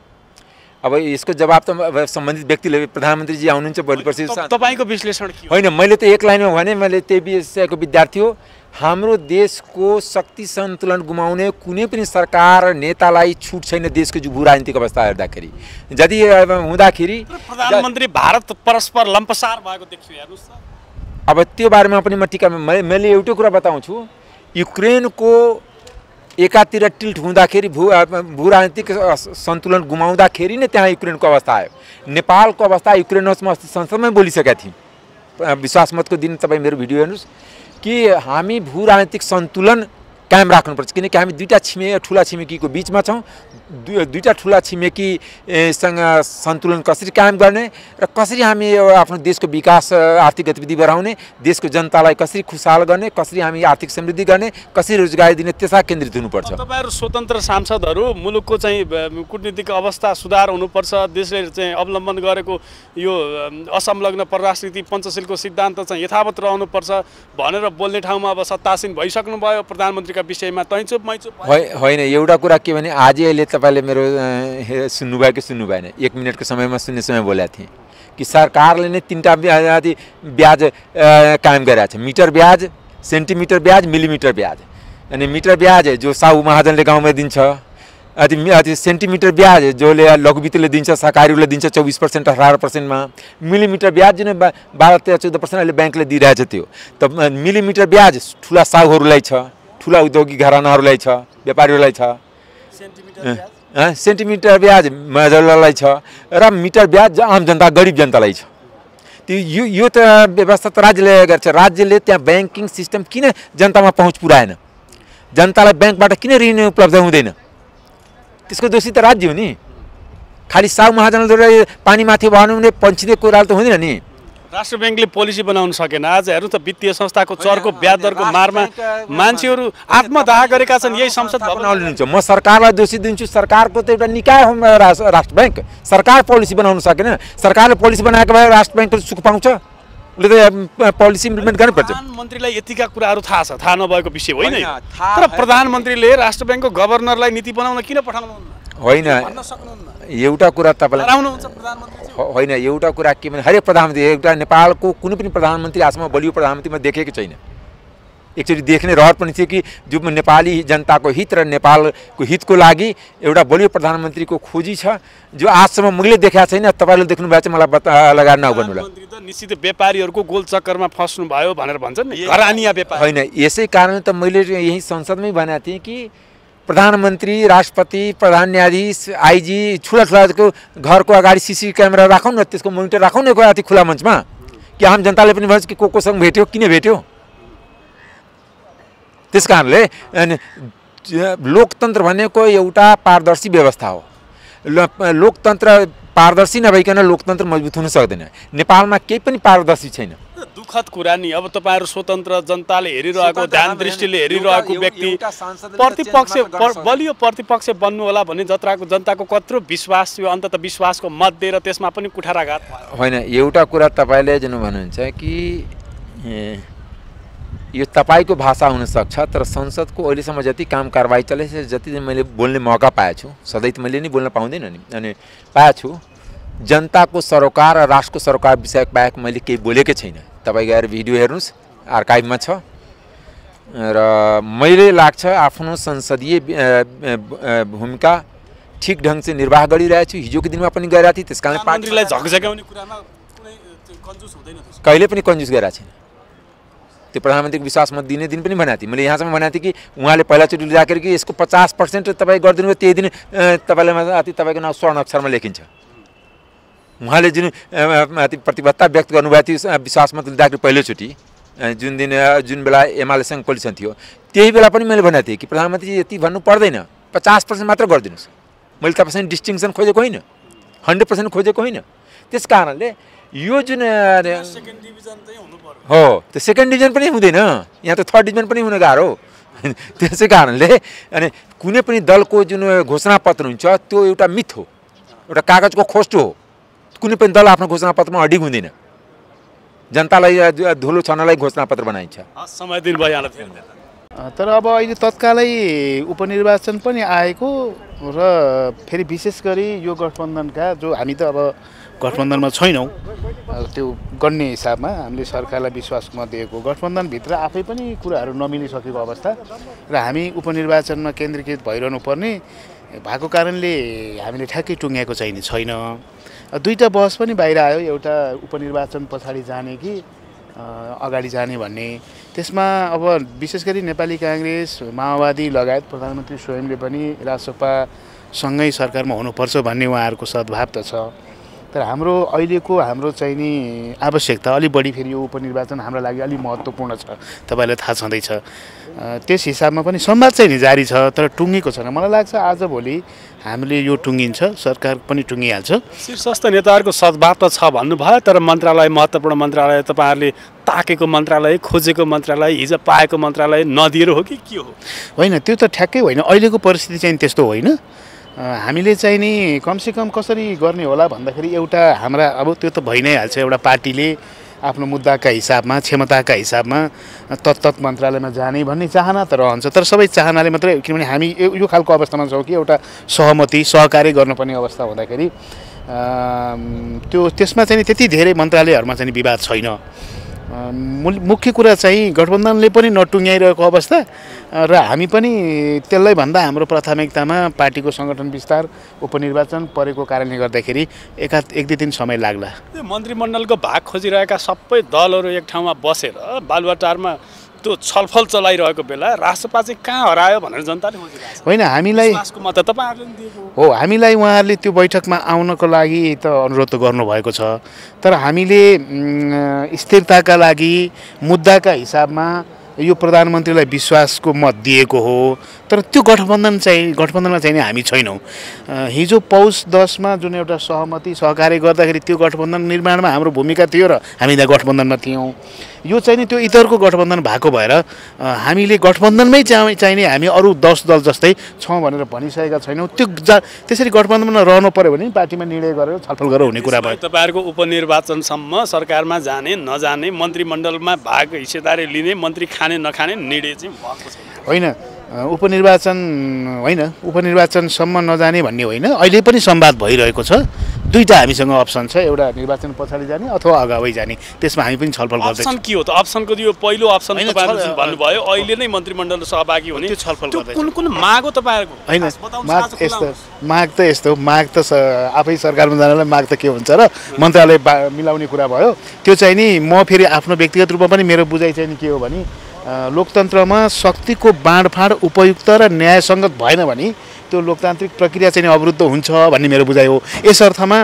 अब यसको जवाब त सम्बन्धित व्यक्तिले, प्रधानमन्त्रीजी आउनुहुन्छ भोलिपर्सि। तपाईँको विश्लेषण के हो? होइन, मैले त एक लाइनमा भने, मैले त्यही विषयको विद्यार्थी हो। हाम्रो देशको शक्ति सन्तुलन गुमाउने कुनै पनि सरकार नेतालाई छुट छैन देशको जो भू राजनीतिक अवस्था हेर्दाखेरि। यदि हुँदाखेरि प्रधानमन्त्री भारत परस्पर लम्पसार भएको देख्छु, हेर्नुहोस् त। अब त्यो बारेमा पनि म टिका मैले एउटै कुरा बताउँछु, युक्रेनको एकातिर टिल्ट हुँदाखेरि भू राजनीतिक सन्तुलन गुमाउँदाखेरि नै त्यहाँ युक्रेनको अवस्था आयो। नेपालको अवस्था युक्रेनमा अस्ति संसदमै बोलिसकेका थियौँ, विश्वास मतको दिन तपाईँ मेरो भिडियो हेर्नुहोस् कि हामी भू राजनीतिक सन्तुलन कायम राख्नुपर्छ। किनकि हामी दुईटा ठुला छिमेकीको बिचमा छौँ। दुईटा ठुला छिमेकीसँग सन्तुलन कसरी कायम गर्ने र कसरी हामी आफ्नो देशको विकास आर्थिक गतिविधि बढाउने, देशको जनतालाई कसरी खुशहाल गर्ने, कसरी हामी आर्थिक समृद्धि गर्ने, कसरी रोजगारी दिने, त्यसमा केन्द्रित हुनुपर्छ। तपाईँहरू स्वतन्त्र सांसदहरू मुलुकको चाहिँ कूटनीतिक अवस्था सुधार हुनुपर्छ, देशले चाहिँ अवलम्बन गरेको यो असंलग्न परराष्ट्र नीति पञ्चशीलको सिद्धान्त चाहिँ यथावत रहनुपर्छ भनेर बोल्ने ठाउँमा अब सत्तासीन भइसक्नुभयो प्रधानमन्त्रीका विषयमा तैँचुप मैचुप होइन। एउटा कुरा के भने आज अहिले तपाईँले मेरो सुन्नुभयो कि सुन्नु भएन, 1 मिनटको समयमा सुन्ने समय बोलेको थिएँ कि सरकारले नै 3टा ब्याज कायम गरेको छ। मिटर ब्याज, सेन्टिमिटर ब्याज, मिलिमिटर ब्याज। अनि मिटर ब्याज जो साहु महाजनले गाउँमा दिन्छ, सेन्टिमिटर ब्याज जसले लघुवित्तले दिन्छ, सहकारीले दिन्छ 24% 18%मा। मिलिमिटर ब्याज जुन 12-13-14% अहिले ब्याङ्कले दिइरहेछ त्यो त। मिलिमिटर ब्याज ठुला साहुहरूलाई छ, ठुला उद्योगिक घरानाहरूलाई छ, व्यापारीहरूलाई छ। सेन्टिमिटर ब्याज मजदुरलाई छ र मिटर ब्याज आम जनता गरिब जनतालाई छ। त्यो यो त व्यवस्था त राज्यले गर्छ। राज्यले त्यहाँ ब्याङ्किङ सिस्टम किन जनतामा पहुँच पुऱ्याएन, जनतालाई ब्याङ्कबाट किन ऋण उपलब्ध हुँदैन, त्यसको दोषी त राज्य हो नि। खालि साहु महाजनले पानी माथि भन्नु भने पन्छिने कुराले त हुँदैन नि। राष्ट्र ब्याङ्कले पोलिसी बनाउन सकेन। आज हेर्नु त वित्तीय संस्थाको चरको ब्याज दरको मारमा मान्छेहरू आत्मदाह गरेका छन् यही संसद भवन। म सरकारलाई दोषी दिन्छु, सरकारको त एउटा निकाय हो राष्ट्र ब्याङ्क। सरकार पोलिसी बनाउन सकेन, सरकारले पोलिसी बनाएको भए राष्ट्र ब्याङ्कले सुख पाउँछ, उसले त पोलिसी इम्प्लिमेन्ट गर्नुपर्छ। प्रधानमन्त्रीलाई यतिका कुराहरू थाहा छ, थाहा नभएको विषय होइन। तर प्रधानमन्त्रीले राष्ट्र ब्याङ्कको गभर्नरलाई नीति बनाउन किन पठाउनुहुन्न? होइन, एउटा कुरा तपाईँलाई होइन, एउटा कुरा के भने हरेक प्रधानमन्त्री, एउटा नेपालको कुनै पनि प्रधानमन्त्री आजसम्म बलियो प्रधानमन्त्रीमा देखेको छैन। एकचोटि देख्ने रहर पनि थियो कि जो नेपाली जनताको हित र नेपालको हितको लागि एउटा बलियो प्रधानमन्त्रीको खोजी छ, जो आजसम्म मैले देखाएको छैन। तपाईँले देख्नु भएको छ, मलाई लगाएर नभन्नु होला। निश्चित व्यापारीहरूको गोलचक्करमा फस्नु भयो भनेर भन्छन् नि, घरानिया व्यापार होइन। यसै कारण त मैले यही संसदमै भनेको थिएँ कि प्रधानमन्त्री, राष्ट्रपति, प्रधान न्यायाधीश, आइजी ठुलाको घरको अगाडि सीसी क्यामेरा राखौँ न, त्यसको मोनिटर राखौँ न अति खुला मञ्चमा, कि आम जनताले पनि भन्छ कि कोसँग भेट्यो, किन भेट्यो। त्यस कारणले लोकतन्त्र भनेको एउटा पारदर्शी व्यवस्था हो। लोकतन्त्र पारदर्शी नभइकन लोकतन्त्र मजबुत हुन सक्दैन। नेपालमा केही पनि पारदर्शी छैन। दुःखद कुरा नि। अब तपाईँहरू स्वतन्त्र जनताले हेरिरहेको, ध्यान दृष्टिले हेरिरहेको व्यक्ति प्रतिपक्ष बलियो प्रतिपक्ष बन्नु होला भन्ने जनताको कत्रो विश्वास थियो। अन्तत विश्वासको मत दिएर त्यसमा पनि कुठाराघात होइन। एउटा कुरा तपाईँले जुन भन्नुहुन्छ कि यो तपाईँको भाषा हुनसक्छ, तर संसदको अहिलेसम्म जति काम कारवाही चलेछ, जति मैले बोल्ने मौका पाएको छु, सधैँ त मैले नि बोल्न पाउँदैन नि, अनि पाएको छु, जनताको सरोकार र राष्ट्रको सरोकार विषय बाहेक मैले केही बोलेकै छैन। तपाईँ गएर भिडियो हेर्नुहोस्, आर्काइभमा छ। र मैले लाग्छ आफ्नो संसदीय भूमिका ठिक ढङ्ग से निर्वाह गरिरहेको छु। हिजोको दिनमा पनि गरिरहेको थिएँ, त्यस कारण पार्टीलाई झकझक्याउने कुरामा कुनै कन्जुस हुँदैन, कहिले पनि कन्जुस गरेको छैन। त्यो प्रधानमन्त्रीको विश्वास मत दिने दिन पनि भनेको थिएँ मैले। यहाँसम्म भनेको थिएँ कि उहाँले पहिलाचोटि राखेर कि यसको 50% तपाईँ गरिदिनु भयो, त्यही दिन तपाईँलाई तपाईँको नाउँ स्वर्ण अक्षरमा लेखिन्छ। उहाँले जुन प्रतिबद्धता व्यक्त गर्नुभएको थियो विश्वास मत लिँदाखेरि पहिलोचोटि, जुन बेला एमालेसँग कोलिसन थियो, त्यही बेला पनि मैले भनेको थिएँ कि प्रधानमन्त्री यति भन्नु पर्दैन, 50% मात्र गरिदिनुहोस्। मैले तपाईँसँग डिस्टिङसन खोजेको होइन, 100% खोजेको होइन। त्यस कारणले यो जुन हो त्यो सेकेन्ड डिभिजन पनि हुँदैन, यहाँ त थर्ड डिभिजन पनि हुन गाह्रो। त्यसै कारणले अनि कुनै पनि दलको जुन घोषणापत्र हुन्छ त्यो एउटा मिथ हो, एउटा कागजको खोस्टो हो। कुनै पनि दल आफ्नो घोषणापत्रमा अडिग हुँदैन। जनतालाई धुलो छर्नलाई घोषणापत्र बनाइन्छ। समय दिन भइहाल्यो थियो। तर अब अहिले तत्कालै उपनिर्वाचन पनि आएको र फेरि विशेष गरी यो गठबन्धनका जो हामी त अब गठबन्धनमा छैनौँ, त्यो गन्ने हिसाबमा हामीले सरकारलाई विश्वासमा दिएको गठबन्धनभित्र आफै पनि कुराहरू नमिलिसकेको अवस्था र हामी उपनिर्वाचनमा केन्द्रीकृत भइरहनु पर्ने भएको कारणले हामीले ठ्याक्कै टुङ्ग्याएको चाहिँ छैन। दुईटा बहस पनि बाहिर आयो, एउटा उपनिर्वाचन पछाडि जाने कि अगाडि जाने भन्ने। त्यसमा अब विशेष गरी नेपाली काङ्ग्रेस, माओवादी लगायत प्रधानमन्त्री स्वयंले पनि राजसपासँगै सरकारमा हुनुपर्छ भन्ने उहाँहरूको सद्भाव त छ। तर हाम्रो अहिलेको चाहिँ नि आवश्यकता अलि बढी, फेरि यो उपनिर्वाचन हाम्रो लागि अलि महत्त्वपूर्ण छ, तपाईँलाई थाहा छँदैछ। त्यस हिसाबमा पनि संवाद चाहिँ नि जारी छ, तर टुङ्गेको छैन। मलाई लाग्छ आजभोलि हामीले यो टुङ्गिन्छ, सरकार पनि टुङ्गिहाल्छ। शीर्षस्थ नेताहरूको सद्भाव त छ भन्नुभयो, तर मन्त्रालय, महत्त्वपूर्ण मन्त्रालय, तपाईँहरूले ताकेको मन्त्रालय, खोजेको मन्त्रालय, हिजो पाएको मन्त्रालय नदिएर हो कि के हो? होइन, त्यो त ठ्याक्कै होइन। अहिलेको परिस्थिति चाहिँ त्यस्तो होइन। हामीले चाहिँ नि कमसेकम कसरी गर्ने होला भन्दाखेरि एउटा हाम्रा अब त्यो त भइ नै हाल्छ। एउटा पार्टीले आफ्नो मुद्दाका हिसाबमा, क्षमताका हिसाबमा तत्त मन्त्रालयमा जाने भन्ने चाहना त रहन्छ। तर सबै चाहनाले मात्रै, किनभने हामी यो खालको अवस्थामा छौँ कि एउटा सहमति, सहकार्य गर्नुपर्ने अवस्था हुँदाखेरि त्यसमा चाहिँ त्यति धेरै मन्त्रालयहरूमा चाहिँ विवाद छैन। मुख्य कुरा चाहिँ गठबन्धनले पनि नटुङ्ग्याइरहेको अवस्था र हामी पनि त्यसलाई भन्दा हाम्रो प्राथमिकतामा पार्टीको सङ्गठन विस्तार, उपनिर्वाचन परेको कारणले गर्दाखेरि एक दुई दिन समय लाग्ला। मन्त्रीमण्डलको भाग खोजिरहेका सबै दलहरू एक ठाउँमा बसेर बालुवाटारमा त्यो छलफल चलाइरहेको बेला राष्ट्रपा चाहिँ कहाँ हरायो भनेर जनताले खोजिरहेको छ। होइन, हामीलाई हो, हामीलाई उहाँहरूले त्यो बैठकमा आउनको लागि त अनुरोध त गर्नुभएको छ। तर हामीले स्थिरताका लागि, मुद्दाका हिसाबमा यो प्रधानमन्त्रीलाई विश्वासको मत दिएको हो। तर त्यो गठबन्धनमा चाहिँ हामी छैनौँ। हिजो पौष 10 मा जुन एउटा सहमति सहकार्य गर्दाखेरि त्यो गठबन्धन निर्माणमा हाम्रो भूमिका थियो र हामी त्यहाँ गठबन्धनमा थियौँ। यो चाहिँ नि त्यो इतरको गठबन्धन भएको भएर हामीले गठबन्धनमै चाहिने हामी अरू 10 दल जस्तै छौँ भनेर भनिसकेका छैनौँ। त्यसरी गठबन्धनमा रहनु पर्यो भने पार्टीमा निर्णय गरेर छलफल गरेर हुने कुरा भयो। तपाईँहरूको उपनिर्वाचनसम्म सरकारमा जाने नजाने मन्त्रीमण्डलमा भाग हिस्सेदारी लिने मन्त्री खाने नखाने निर्णय चाहिँ भएको छैन। होइन उपनिर्वाचनसम्म नजाने भन्ने होइन, अहिले पनि संवाद भइरहेको छ। दुईटा हामीसँग अप्सन छ, एउटा निर्वाचन पछाडि जाने अथवा अगावै जाने। त्यसमा हामी पनि छलफल गर्दैछौँ। अप्सन के हो त? अप्सनको यो पहिलो अप्सन तपाईँहरूले भन्नुभयो अहिले नै मन्त्रीमण्डल सहभागी हुने, त्यो छलफल गर्दैछौँ। कुन कुन माग हो तपाईँहरूको? होइन, माग त आफै सरकारमा जानलाई माग त के हुन्छ र मन्त्रालय मिलाउने कुरा भयो। त्यो चाहिँ नि म फेरि आफ्नो व्यक्तिगत रूपमा पनि मेरो बुझाइ चाहिँ नि के हो भने लोकतन्त्रमा शक्तिको बाँडफाँड उपयुक्त र न्यायसङ्गत भएन भने त्यो लोकतान्त्रिक प्रक्रिया चाहिँ अवरुद्ध हुन्छ भन्ने मेरो बुझाइ हो। यस अर्थमा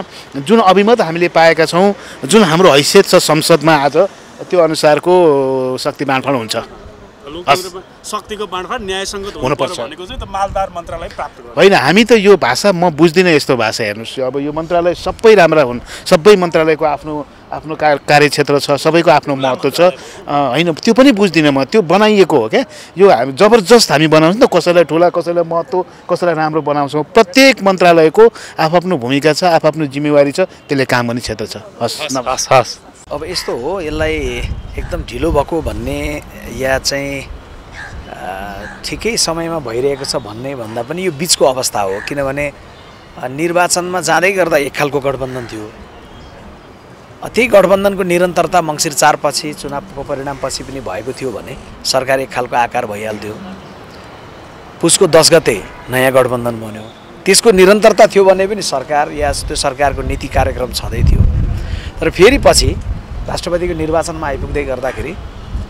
जुन अभिमत हामीले पाएका छौँ, जुन हाम्रो हैसियत छ संसदमा आज, त्यो अनुसारको शक्ति बाँडफाँड हुन्छ। शक्तिको बाँडफाँड न्यायसङ्गत हुनुपर्छ भनेको चाहिँ त मालदार मन्त्रालय प्राप्त गर्नु होइन। हामी त यो भाषा म बुझ्दिनँ। यस्तो भाषा हेर्नुहोस्, अब यो मन्त्रालय सबै राम्रा हुन्, सबै मन्त्रालयको आफ्नो कार्यक्षेत्र छ, सबैको आफ्नो महत्त्व छ। होइन, त्यो पनि बुझ्दिनँ म। त्यो बनाइएको हो क्या। यो हामी जबरजस्त हामी बनाउँछौँ नि त, कसैलाई ठुला कसैलाई महत्त्व कसैलाई राम्रो बनाउँछौँ। प्रत्येक मन्त्रालयको आफ्नो भूमिका छ, आफ्नो जिम्मेवारी छ, त्यसले काम गर्ने क्षेत्र छ। हस्। अब यस्तो हो, यसलाई एकदम ढिलो भएको भन्ने या चाहिँ ठिकै समयमा भइरहेको छ भन्ने भन्दा पनि यो बिचको अवस्था हो। किनभने निर्वाचनमा जाँदै गर्दा एक खालको गठबन्धन थियो, त्यही गठबन्धनको निरन्तरता मङ्सिर 4 पछि चुनावको परिणामपछि पनि भएको थियो भने सरकार एक खालको आकार भइहाल्थ्यो। पुसको 10 गते नयाँ गठबन्धन बन्यो, त्यसको निरन्तरता थियो भने पनि सरकार या त्यो सरकारको नीति कार्यक्रम छँदै थियो। तर फेरि पछि राष्ट्रपतिको निर्वाचनमा आइपुग्दै गर्दाखेरि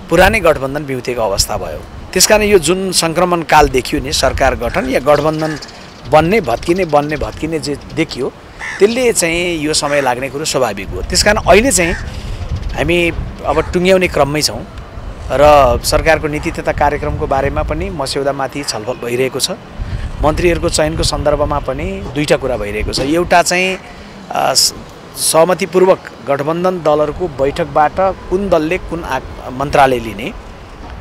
पुरानै गठबन्धन बिउतेको अवस्था भयो। त्यसकारण यो जुन सङ्क्रमण काल देखियो नि, सरकार गठन या गठबन्धन बन्ने भत्किने जे देखियो, त्यसले चाहिँ यो समय लाग्ने कुरो स्वाभाविक हो। त्यसकारण अहिले चाहिँ हामी अब टुङ्ग्याउने क्रममै छौँ र सरकारको नीति तथा कार्यक्रमको बारेमा पनि मस्यौदामाथि छलफल भइरहेको छ। मन्त्रीहरूको चयनको सन्दर्भमा पनि दुईटा कुरा भइरहेको छ। एउटा चाहिँ सहमतिपूर्वक गठबन्धन दलहरूको बैठकबाट कुन दलले कुन मन्त्रालय लिने,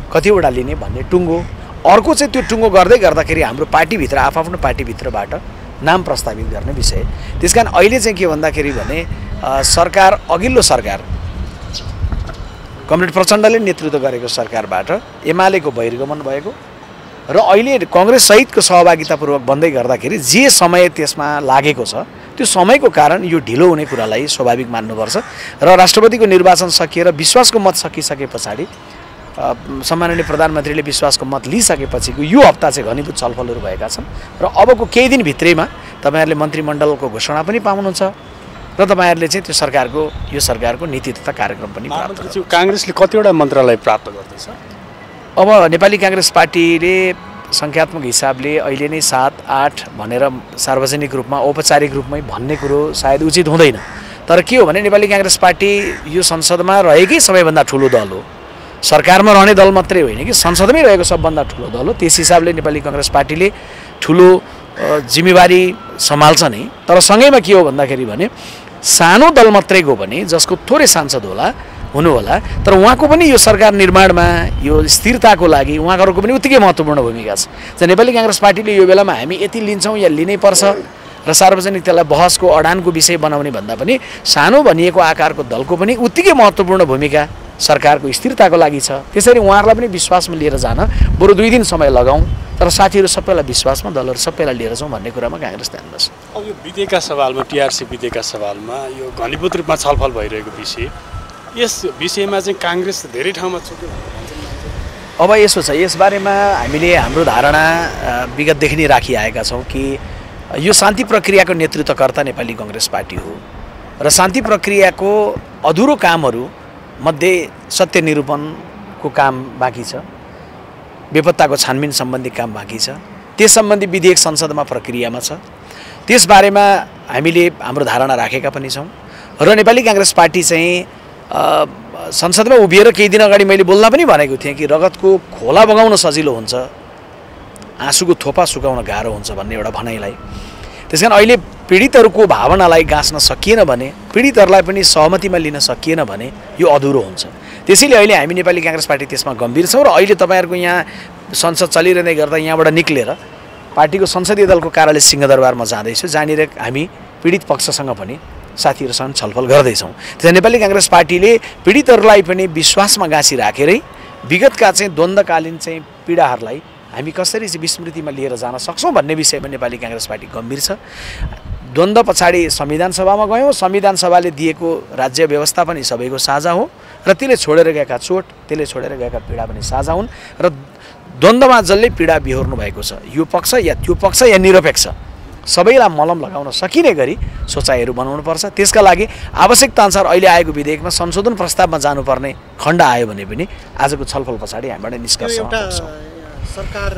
कतिवटा लिने भन्ने टुङ्गो। अर्को चाहिँ त्यो टुङ्गो गर्दै गर्दाखेरि हाम्रो पार्टीभित्र आफ्नो पार्टीभित्रबाट नाम प्रस्तावित गर्ने विषय। त्यसकारण अहिले चाहिँ के भन्दाखेरि भने सरकार, अघिल्लो सरकार कमरेड प्रचण्डले नेतृत्व गरेको सरकारबाट एमालेको बहिर्गमन भएको र अहिले कङ्ग्रेस सहितको सहभागितापूर्वक बन्दै गर्दाखेरि जे समय त्यसमा लागेको छ, त्यो समयको कारण यो ढिलो हुने कुरालाई स्वाभाविक मान्नुपर्छ। र राष्ट्रपतिको निर्वाचन सकिएर विश्वासको मत सकिसके पछाडि सम्माननीय प्रधानमन्त्रीले विश्वासको मत लिइसकेपछिको यो हप्ता चाहिँ घनीभूत छलफलहरू भएका छन् र अबको केही दिन भित्रैमा तपाईँहरूले मन्त्रीमण्डलको घोषणा पनि पाउनुहुन्छ र तपाईँहरूले चाहिँ यो सरकारको नीति तथा कार्यक्रम पनि प्राप्त गर्नुहुन्छ। काङ्ग्रेसले कतिवटा मन्त्रालय प्राप्त गर्दैछ? अब नेपाली काङ्ग्रेस पार्टीले सङ्ख्यात्मक हिसाबले अहिले नै 7-8 भनेर सार्वजनिक रूपमा औपचारिक रूपमै भन्ने कुरो सायद उचित हुँदैन। तर के हो भने नेपाली काङ्ग्रेस पार्टी यो संसदमा रहेकै सबैभन्दा ठुलो दल हो। सरकारमा रहने दल मात्रै होइन कि संसदमै रहेको सबभन्दा ठुलो दल हो। त्यस हिसाबले नेपाली काङ्ग्रेस पार्टीले ठुलो जिम्मेवारी सम्हाल्छ नै। तर सँगैमा के हो भन्दाखेरि भने सानो दल मात्रै गयो भने जसको थोरै सांसद हुनु होला, तर उहाँको पनि यो सरकार निर्माणमा यो स्थिरताको लागि उहाँहरूको पनि उत्तिकै महत्त्वपूर्ण भूमिका छ। चाहिँ नेपाली काङ्ग्रेस पार्टीले यो बेलामा हामी यति लिन्छौँ या लिनै पर्छ र सार्वजनिक त्यसलाई बहसको अडानको विषय बनाउने भन्दा पनि सानो भनिएको आकारको दलको पनि उत्तिकै महत्त्वपूर्ण भूमिका सरकारको स्थिरताको लागि छ। त्यसरी उहाँहरूलाई पनि विश्वासमा लिएर जान बरु 2 दिन समय लगाउँ, तर साथीहरू सबैलाई विश्वासमा, दलहरू सबैलाई लिएर जाउँ भन्ने कुरामा काङ्ग्रेस ध्यान दिन्छ। अब यो विधेयकका सवालमा, टिआरसी विधेयकका सवालमा यो घनीभूत रूपमा छलफल भइरहेको विषय, यस विषयमा चाहिँ काङ्ग्रेस धेरै ठाउँमा चुक्यो। अब यसो छ, यसबारेमा हामीले हाम्रो धारणा विगतदेखि नै राखिआएका छौँ कि यो शान्ति प्रक्रियाको नेतृत्वकर्ता नेपाली काङ्ग्रेस पार्टी हो र शान्ति प्रक्रियाको अधुरो कामहरू मध्ये सत्य निरूपणको काम बाँकी छ, बेपत्ताको छानबिन सम्बन्धी काम बाँकी छ, त्यस सम्बन्धी विधेयक संसदमा प्रक्रियामा छ। त्यसबारेमा हामीले हाम्रो धारणा राखेका पनि छौँ र नेपाली काङ्ग्रेस पार्टी चाहिँ संसदमा उभिएर केही दिन अगाडि मैले बोल्दा पनि भनेको थिएँ कि रगतको खोला बगाउन सजिलो हुन्छ, आँसुको थोपा सुकाउन गाह्रो हुन्छ भन्ने एउटा भनाइलाई। त्यस कारण अहिले पीडितहरूको भावनालाई गाँच्न सकिएन भने, पीडितहरूलाई पनि सहमतिमा लिन सकिएन भने यो अधुरो हुन्छ। त्यसैले अहिले हामी नेपाली काङ्ग्रेस पार्टी त्यसमा गम्भीर छौँ र अहिले तपाईँहरूको यहाँ संसद चलिरहँदै गर्दा यहाँबाट निक्लेर पार्टीको संसदीय दलको कार्यालय सिंहदरबारमा जाँदैछु, जहाँनिर हामी पीडित पक्षसँग पनि साथीहरूसँग छलफल गर्दैछौँ। त्यसैले नेपाली काङ्ग्रेस पार्टीले पीडितहरूलाई पनि विश्वासमा गाँसी राखेरै विगतका चाहिँ द्वन्द्वकालीन चाहिँ पीडाहरूलाई हामी कसरी चाहिँ विस्मृतिमा लिएर जान सक्छौँ भन्ने विषयमा नेपाली काङ्ग्रेस पार्टी गम्भीर छ। द्वन्द्व पछाडि संविधान सभामा गयौँ, संविधान सभाले दिएको राज्य व्यवस्था पनि सबैको साझा हो र त्यसले छोडेर गएका चोट, त्यसले छोडेर गएका पीडा पनि साझा हुन् र द्वन्द्वमा जसले पीडा बिहोर्नु भएको छ यो पक्ष या त्यो पक्ष या निरपेक्ष सबैलाई मलम लगाउन सकिने गरी सोचाइहरू बनाउनुपर्छ। त्यसका लागि आवश्यकता अनुसार अहिले आएको विधेयकमा संशोधन प्रस्तावमा जानुपर्ने खण्ड आयो भने पनि आजको छलफल पछाडि हामीबाट निष्कर्षमा पुग्छौँ। सरकार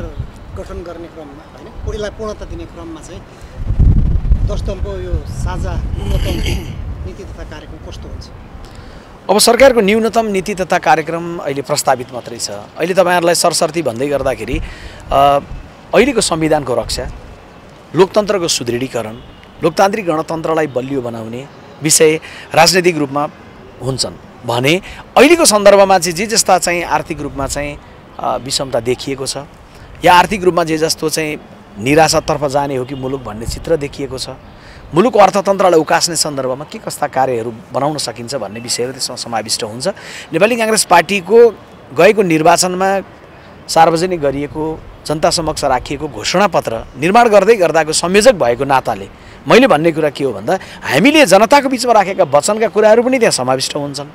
गठन गर्ने क्रममा होइन, यसलाई पूर्णता दिने क्रममा चाहिँ 10 दलको यो साझा न्यूनतम नीति तथा कार्यक्रम कस्तो हुन्छ? अब सरकारको न्यूनतम नीति तथा कार्यक्रम अहिले प्रस्तावित मात्रै छ। अहिले तपाईँहरूलाई सरसर्ती भन्दै गर्दाखेरि अहिलेको संविधानको रक्षा, लोकतन्त्रको सुदृढीकरण, लोकतान्त्रिक गणतन्त्रलाई बलियो बनाउने विषय राजनैतिक रूपमा हुन्छन् भने अहिलेको सन्दर्भमा चाहिँ जे जस्ता चाहिँ आर्थिक रूपमा चाहिँ विषमता देखिएको छ या आर्थिक रूपमा जे जस्तो चाहिँ निराशातर्फ जाने हो कि मुलुक भन्ने चित्र देखिएको छ, मुलुकको अर्थतन्त्रलाई उकास्ने सन्दर्भमा के कस्ता कार्यहरू बनाउन सकिन्छ भन्ने विषयहरू त्यसमा समाविष्ट हुन्छ। नेपाली काङ्ग्रेस पार्टीको गएको निर्वाचनमा सार्वजनिक गरिएको जनता समक्ष राखिएको घोषणापत्र निर्माण गर्दै गर्दाको संयोजक भएको नाताले मैले भन्ने कुरा के हो भन्दा हामीले जनताको बिचमा राखेका वचनका कुराहरू पनि त्यहाँ समाविष्ट हुन्छन्,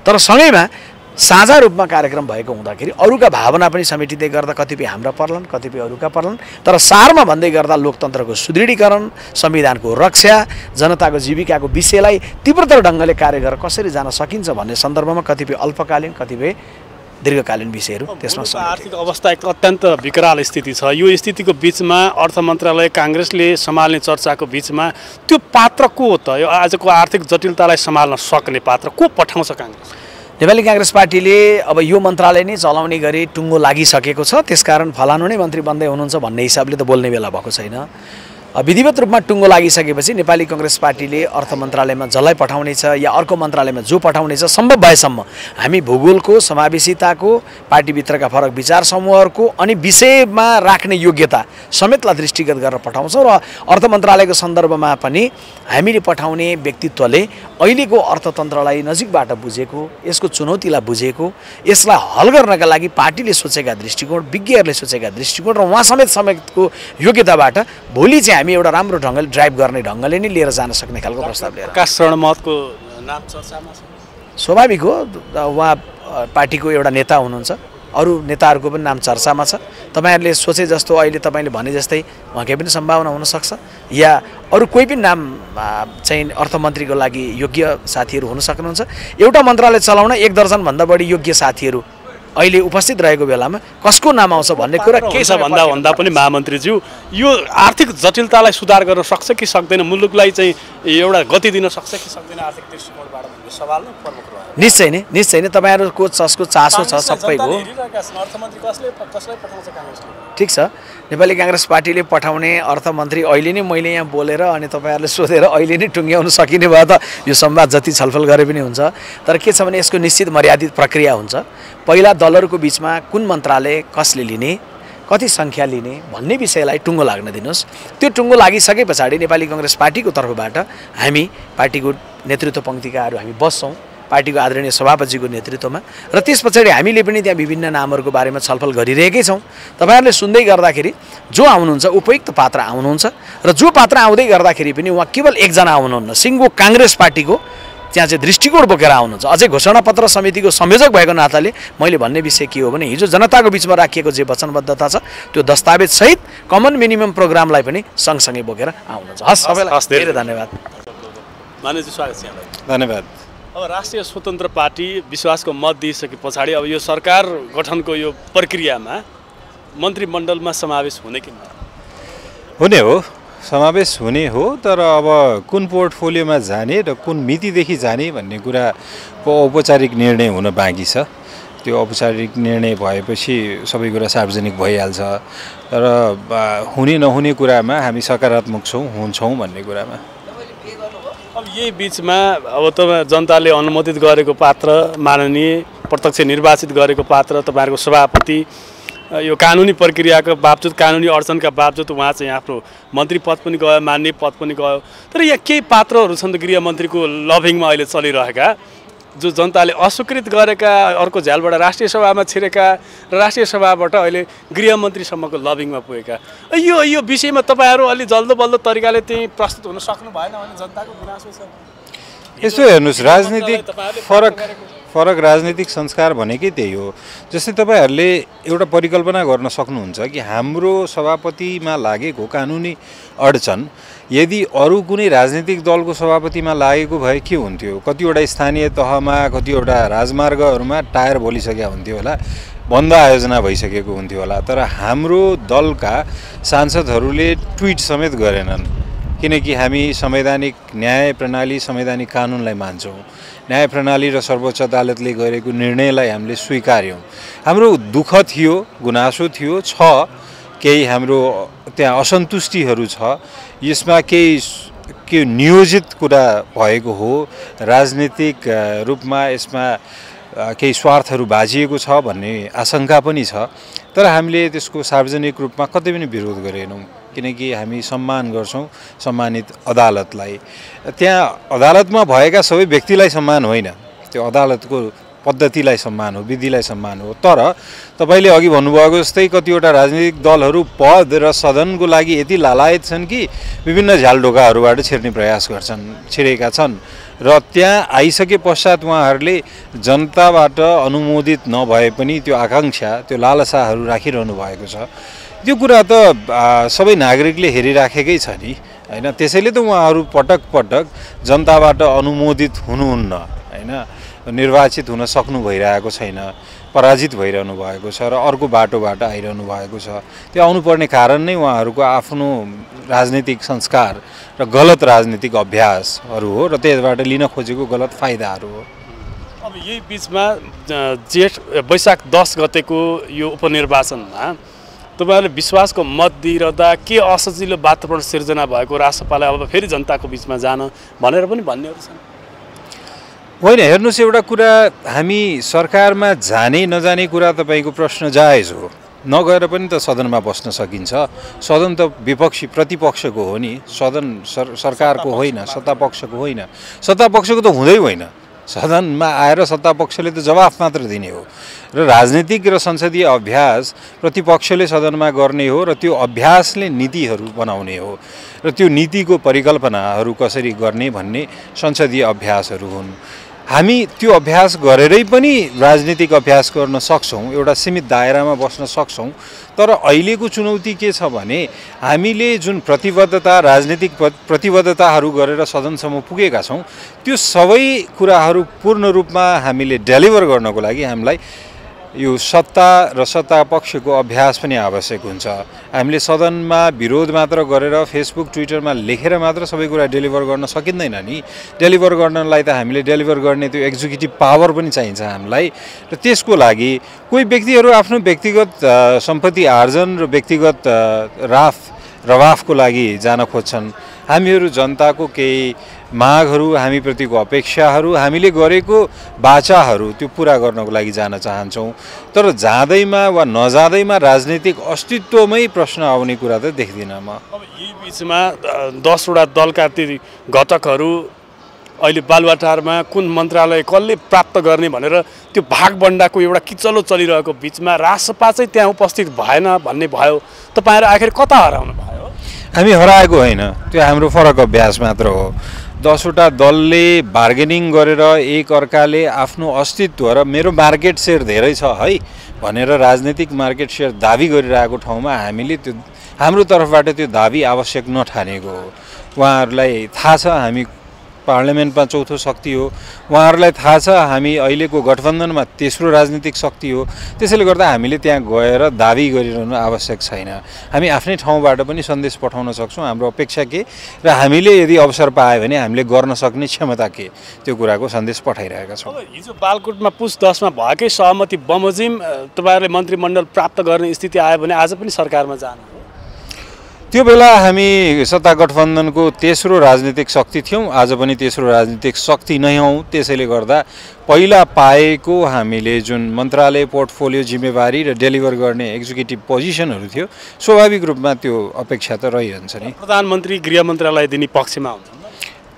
तर सँगैमा साझा रूपमा कार्यक्रम भएको हुँदाखेरि अरूका भावना पनि समेटिँदै गर्दा कतिपय हाम्रा पर्लान्, कतिपय अरूका पर्लान्, तर सारमा भन्दै गर्दा लोकतन्त्रको सुदृढीकरण, संविधानको रक्षा, जनताको जीविकाको विषयलाई तीव्रतर ढङ्गले कार्य गरेर कसरी जान सकिन्छ भन्ने सन्दर्भमा कतिपय अल्पकालीन, कतिपय दीर्घकालीन विषयहरू त्यसमा आर्थिक अवस्था एक अत्यन्त विकराल स्थिति छ। यो स्थितिको बिचमा अर्थ मन्त्रालय काङ्ग्रेसले सम्हाल्ने चर्चाको बिचमा त्यो पात्र को हो त? यो आजको आर्थिक जटिलतालाई सम्हाल्न सक्ने पात्र को पठाउँछ काङ्ग्रेस? नेपाली काङ्ग्रेस पार्टीले अब यो मन्त्रालय नै चलाउने गरी टुङ्गो लागिसकेको छ, त्यसकारण फलानु नै मन्त्री बन्दै हुनुहुन्छ भन्ने हिसाबले त बोल्ने बेला भएको छैन। विधिवत रूपमा टुङ्गो लागिसकेपछि नेपाली काङ्ग्रेस पार्टीले अर्थ मन्त्रालयमा जसलाई पठाउनेछ या अर्को मन्त्रालयमा जो पठाउनेछ सम्भव भएसम्म हामी भूगोलको, समावेशिताको, पार्टीभित्रका फरक विचार समूहहरूको अनि विषयमा राख्ने योग्यता समेतलाई दृष्टिगत गरेर पठाउँछौँ र अर्थ मन्त्रालयको सन्दर्भमा पनि हामीले पठाउने व्यक्तित्वले अहिलेको अर्थतन्त्रलाई नजिकबाट बुझेको, यसको चुनौतीलाई बुझेको, यसलाई हल गर्नका लागि पार्टीले सोचेका दृष्टिकोण, विज्ञहरूले सोचेका दृष्टिकोण र उहाँ समेतको योग्यताबाट भोलि चाहिँ हामी एउटा राम्रो ढङ्गले ड्राइभ गर्ने ढङ्गले नै लिएर जान सक्ने खालको प्रस्ताव लिएर प्रकाश शरण महतको नाम चर्चामा छ। स्वाभाविक हो, उहाँ पार्टीको एउटा नेता हुनुहुन्छ, अरू नेताहरूको पनि नाम चर्चामा छ। तपाईँहरूले सोचे जस्तो अहिले तपाईँले भने जस्तै उहाँकै पनि सम्भावना हुनसक्छ या अरू कोही पनि नाम चाहिँ अर्थमन्त्रीको लागि योग्य साथीहरू हुन सक्नुहुन्छ। एउटा मन्त्रालय चलाउन 1 दर्जनभन्दा बढी योग्य साथीहरू अहिले उपस्थित रहेको बेलामा कसको नाम आउँछ भन्ने कुरा के छ भन्दा पनि महामन्त्रीज्यू यो आर्थिक जटिलतालाई सुधार गर्न सक्छ कि सक्दैन, मुलुकलाई चाहिँ एउटा गति दिन सक्छ कि सक्दैन आर्थिक दृष्टिकोणबाट भन्ने सवाल नै प्रमुख रह्यो। निश्चय नै तपाईँहरूको जसको चासो छ सबैको। ठिक छ, नेपाली काङ्ग्रेस पार्टीले पठाउने अर्थमन्त्री अहिले नै मैले यहाँ बोलेर अनि तपाईँहरूले सोधेर अहिले नै टुङ्ग्याउन सकिने भए त यो संवाद जति छलफल गरे पनि हुन्छ, तर के छ भने यसको निश्चित मर्यादित प्रक्रिया हुन्छ। पहिला दलहरूको बिचमा कुन मन्त्रालय कसले लिने, कति सङ्ख्या लिने भन्ने विषयलाई टुङ्गो लाग्न दिनुहोस्। त्यो टुङ्गो लागिसके पछाडि नेपाली काङ्ग्रेस पार्टीको तर्फबाट हामी पार्टीको नेतृत्व पङ्क्तिकाहरू हामी बस्छौँ पार्टीको आदरणीय सभापतिजीको नेतृत्वमा र त्यस पछाडि हामीले पनि त्यहाँ विभिन्न नामहरूको बारेमा छलफल गरिरहेकै छौँ। तपाईँहरूले सुन्दै गर्दाखेरि जो आउनुहुन्छ उपयुक्त पात्र आउनुहुन्छ र जो पात्र आउँदै गर्दाखेरि पनि उहाँ केवल एकजना आउनुहुन्न, सिङ्गो काङ्ग्रेस पार्टीको त्यहाँ चाहिँ दृष्टिकोण बोकेर आउनुहुन्छ। अझै घोषणापत्र समितिको संयोजक भएको नाताले मैले भन्ने विषय के हो भने हिजो जनताको बिचमा राखिएको जे वचनबद्धता छ त्यो दस्तावेजसहित कमन मिनिमम प्रोग्रामलाई पनि सँगसँगै बोकेर आउनुहुन्छ। हस्, सबैलाई धेरै धन्यवाद। माननीयजी स्वागत छ यहाँलाई। धन्यवाद। अब राष्ट्रिय स्वतन्त्र पार्टी विश्वासको मत दिइसके पछाडि अब यो सरकार गठनको यो प्रक्रियामा मन्त्रीमण्डलमा समावेश हुने कि नहुने? हुने हो। समावेश हुने हो, तर अब कुन पोर्टफोलियोमा जाने र कुन मितिदेखि जाने भन्ने कुराको औपचारिक निर्णय हुन बाँकी छ। त्यो औपचारिक निर्णय भएपछि सबै कुरा सार्वजनिक भइहाल्छ। तर हुने नहुने कुरामा हामी सकारात्मक हुन्छौँ भन्ने कुरामा। अब यही बिचमा अब तपाईँ जनताले अनुमोदित गरेको पात्र, माननीय प्रत्यक्ष निर्वाचित गरेको पात्र, तपाईँहरूको सभापति, यो कानुनी प्रक्रियाको बावजुद, कानुनी अडचनका बावजुद उहाँ चाहिँ आफ्नो मन्त्री पद पनि गयो, माननीय पद पनि गयो। तर यहाँ केही पात्रहरू छन् गृहमन्त्रीको लभिङमा अहिले चलिरहेका, जो जनताले अस्वीकृत गरेका, अर्को झ्यालबाट राष्ट्रिय सभामा छिरेका र राष्ट्रिय सभाबाट अहिले गृहमन्त्रीसम्मको लभिङमा पुगेका। यो विषयमा तपाईँहरू अलि जल्दो बल्दो तरिकाले चाहिँ प्रस्तुत हुन सक्नु भएन भने जनताको गुनासो छ। यसो हेर्नुहोस्, राजनीतिक फरक राजनीतिक संस्कार भनेकै त्यही हो। जस्तै तपाईँहरूले एउटा परिकल्पना गर्न सक्नुहुन्छ कि हाम्रो सभापतिमा लागेको कानुनी अडचन यदि अरू कुनै राजनीतिक दलको सभापतिमा लागेको भए के हुन्थ्यो? कतिवटा स्थानीय तहमा, कतिवटा राजमार्गहरूमा टायर बोलिसकेका हुन्थ्यो होला, बन्द आयोजना भइसकेको हुन्थ्यो होला। तर हाम्रो दलका सांसदहरूले ट्विट समेत गरेनन्, किनकि हामी संवैधानिक न्याय प्रणाली, संवैधानिक कानुनलाई मान्छौँ। न्याय प्रणाली र सर्वोच्च अदालतले गरेको निर्णयलाई हामीले स्वीकार्यौँ। हाम्रो दुःख थियो, गुनासो थियो, केही हाम्रो त्यहाँ असन्तुष्टिहरू छ। यसमा केही नियोजित कुरा भएको हो, राजनीतिक रूपमा यसमा केही स्वार्थहरू बाजिएको छ भन्ने आशंका पनि छ। तर हामीले त्यसको सार्वजनिक रूपमा कतै पनि विरोध गरेनौँ, किनकि हामी सम्मान गर्छौँ सम्मानित अदालतलाई। त्यहाँ अदालतमा भएका सबै व्यक्तिलाई सम्मान होइन, त्यो अदालतको पद्धतिलाई सम्मान हो, विधिलाई सम्मान हो। तर तपाईँले अघि भन्नुभएको जस्तै कतिवटा राजनीतिक दलहरू पद र सदनको लागि यति लालायत छन् कि विभिन्न झ्यालढोकाहरूबाट छिर्ने प्रयास छिरेका छन् र त्यहाँ आइसके पश्चात उहाँहरूले जनताबाट अनुमोदित नभए पनि त्यो आकाङ्क्षा, त्यो लालसाहरू राखिरहनु भएको छ। त्यो कुरा त सबै नागरिकले हेरिराखेकै छ नि, होइन? त्यसैले त उहाँहरू पटक पटक जनताबाट अनुमोदित हुनुहुन्न, होइन? निर्वाचित हुन सक्नु भइरहेको छैन, पराजित भइरहनु भएको छ र अर्को बाटोबाट आइरहनु भएको छ। त्यो आउनुपर्ने कारण नै उहाँहरूको आफ्नो राजनीतिक संस्कार र गलत राजनीतिक अभ्यासहरू हो र त्यसबाट लिन खोजेको गलत फाइदाहरू हो। अब यही बिचमा वैशाख 10 गतेको यो उपनिर्वाचनमा तपाईँहरूले विश्वासको मत दिइरहँदा के असजिलो वातावरण सिर्जना भएको राष्ट्रपाललाई अब फेरि जनताको बिचमा जान भनेर पनि भन्नेहरू छन्? होइन, हेर्नुहोस्, एउटा कुरा, हामी सरकारमा जाने नजाने कुरा तपाईँको प्रश्न जायज हो। नगएर पनि त सदनमा बस्न सकिन्छ। सदन त विपक्षी प्रतिपक्षको हो नि, सदन सरकारको होइन, सत्तापक्षको होइन। सत्तापक्षको त हुँदै होइन। सदनमा आएर सत्तापक्षले त जवाफ मात्र दिने हो र राजनीतिक र संसदीय अभ्यास प्रतिपक्षले सदनमा गर्ने हो र त्यो अभ्यासले नीतिहरू बनाउने हो र त्यो नीतिको परिकल्पनाहरू कसरी गर्ने भन्ने संसदीय अभ्यासहरू हुन्। हामी त्यो अभ्यास गरेरै पनि राजनीतिक अभ्यास गर्न सक्छौँ, एउटा सीमित दायरामा बस्न सक्छौँ। तर अहिलेको चुनौती के छ भने हामीले जुन प्रतिबद्धता, राजनीतिक प्रतिबद्धताहरू गरेर सदनसम्म पुगेका छौँ, त्यो सबै कुराहरू पूर्ण रूपमा हामीले डेलिभर गर्नको लागि हामीलाई यो सत्ता र सत्ता पक्षको अभ्यास पनि आवश्यक हुन्छ। हामीले सदनमा विरोध मात्र गरेर फेसबुक ट्विटरमा लेखेर मात्र सबै कुरा डेलिभर गर्न सकिँदैन नि। डेलिभर गर्नलाई त हामीले डेलिभर गर्ने त्यो एक्जिक्युटिभ पावर पनि चाहिन्छ हामीलाई। र त्यसको लागि कोही व्यक्तिहरू आफ्नो व्यक्तिगत सम्पत्ति आर्जन र व्यक्तिगत रवाफको लागि जान खोज्छन्। हामीहरू जनताको केही मागहरू, हामीप्रतिको अपेक्षाहरू, हामीले गरेको बाचाहरू त्यो पुरा गर्नको लागि जान चाहन्छौँ। तर जाँदैमा वा नजाँदैमा राजनीतिक अस्तित्वमै प्रश्न आउने कुरा त देख्दिनँ म। अब यही बिचमा 10 वटा दलका ती घटकहरू अहिले बालुवाटारमा कुन मन्त्रालय कसले प्राप्त गर्ने भनेर त्यो भागबण्डाको एउटा किचलो चलिरहेको बिचमा राजसभा चाहिँ त्यहाँ उपस्थित भएन भन्ने भयो। तपाईँहरू आखिर कता हराउनु भयो? हामी हराएको होइन, त्यो हाम्रो फरक अभ्यास मात्र हो। 10 वटा दलले बार्गेनिङ गरेर एक अर्काले आफ्नो अस्तित्व र मेरो मार्केट सेयर धेरै छ है भनेर राजनीतिक मार्केट सेयर दाबी गरिरहेको ठाउँमा हामीले त्यो हाम्रो तर्फबाट त्यो दाबी आवश्यक नठानेको हो। उहाँहरूलाई थाहा छ हामी पार्लियामेन्टमा चौथो शक्ति हो, उहाँहरूलाई थाहा छ हामी अहिलेको गठबन्धनमा तेस्रो राजनीतिक शक्ति हो, त्यसैले गर्दा हामीले त्यहाँ गएर दाबी गरिरहनु आवश्यक छैन। हामी आफ्नै ठाउँबाट पनि सन्देश पठाउन सक्छौँ हाम्रो अपेक्षा के र हामीले यदि अवसर पायो भने हामीले गर्न सक्ने क्षमता के, त्यो कुराको सन्देश पठाइरहेका छौँ। हिजो बालकोटमा पुस 10 मा भएकै सहमति बमोजिम तपाईँहरूले मन्त्रीमण्डल प्राप्त गर्ने स्थिति आयो भने आज पनि सरकारमा जानु हो। त्यो बेला हामी सत्ता गठबन्धनको तेस्रो राजनीतिक शक्ति थियौँ, आज पनि तेस्रो राजनीतिक शक्ति नै हौँ। त्यसैले गर्दा पहिला पाएको हामीले जुन मन्त्रालय पोर्टफोलियो जिम्मेवारी र डेलिभर गर्ने एक्जिक्युटिभ पोजिसनहरू थियो स्वाभाविक रूपमा त्यो अपेक्षा त रहिरहन्छ नि। प्रधानमन्त्री गृह मन्त्रालय दिने पक्षमा हुन्छ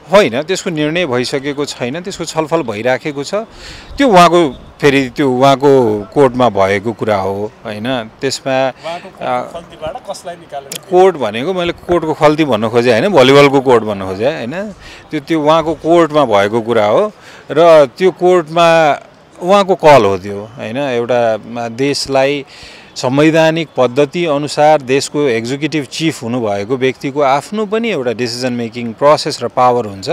होइन, त्यसको निर्णय भइसकेको छैन, त्यसको छलफल भइराखेको छ। त्यो उहाँको फेरि त्यो उहाँको कोर्टमा भएको कुरा हो होइन। त्यसमा कोर्ट भनेको मैले कोर्टको खल्ती भन्न खोजेँ होइन, भलिबलको कोर्ट भन्न खोजेँ होइन। त्यो उहाँको कोर्टमा भएको कुरा हो र त्यो कोर्टमा उहाँको कल हो त्यो होइन। एउटा देशलाई संवैधानिक पद्धति अनुसार देशको एक्जिक्युटिभ चिफ हुनुभएको व्यक्तिको आफ्नो पनि एउटा डिसिजन मेकिङ प्रोसेस र पावर हुन्छ,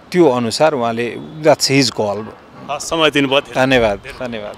त्यो अनुसार उहाँले द्याट्स हिज कल। समय दिनुभयो, धन्यवाद धन्यवाद।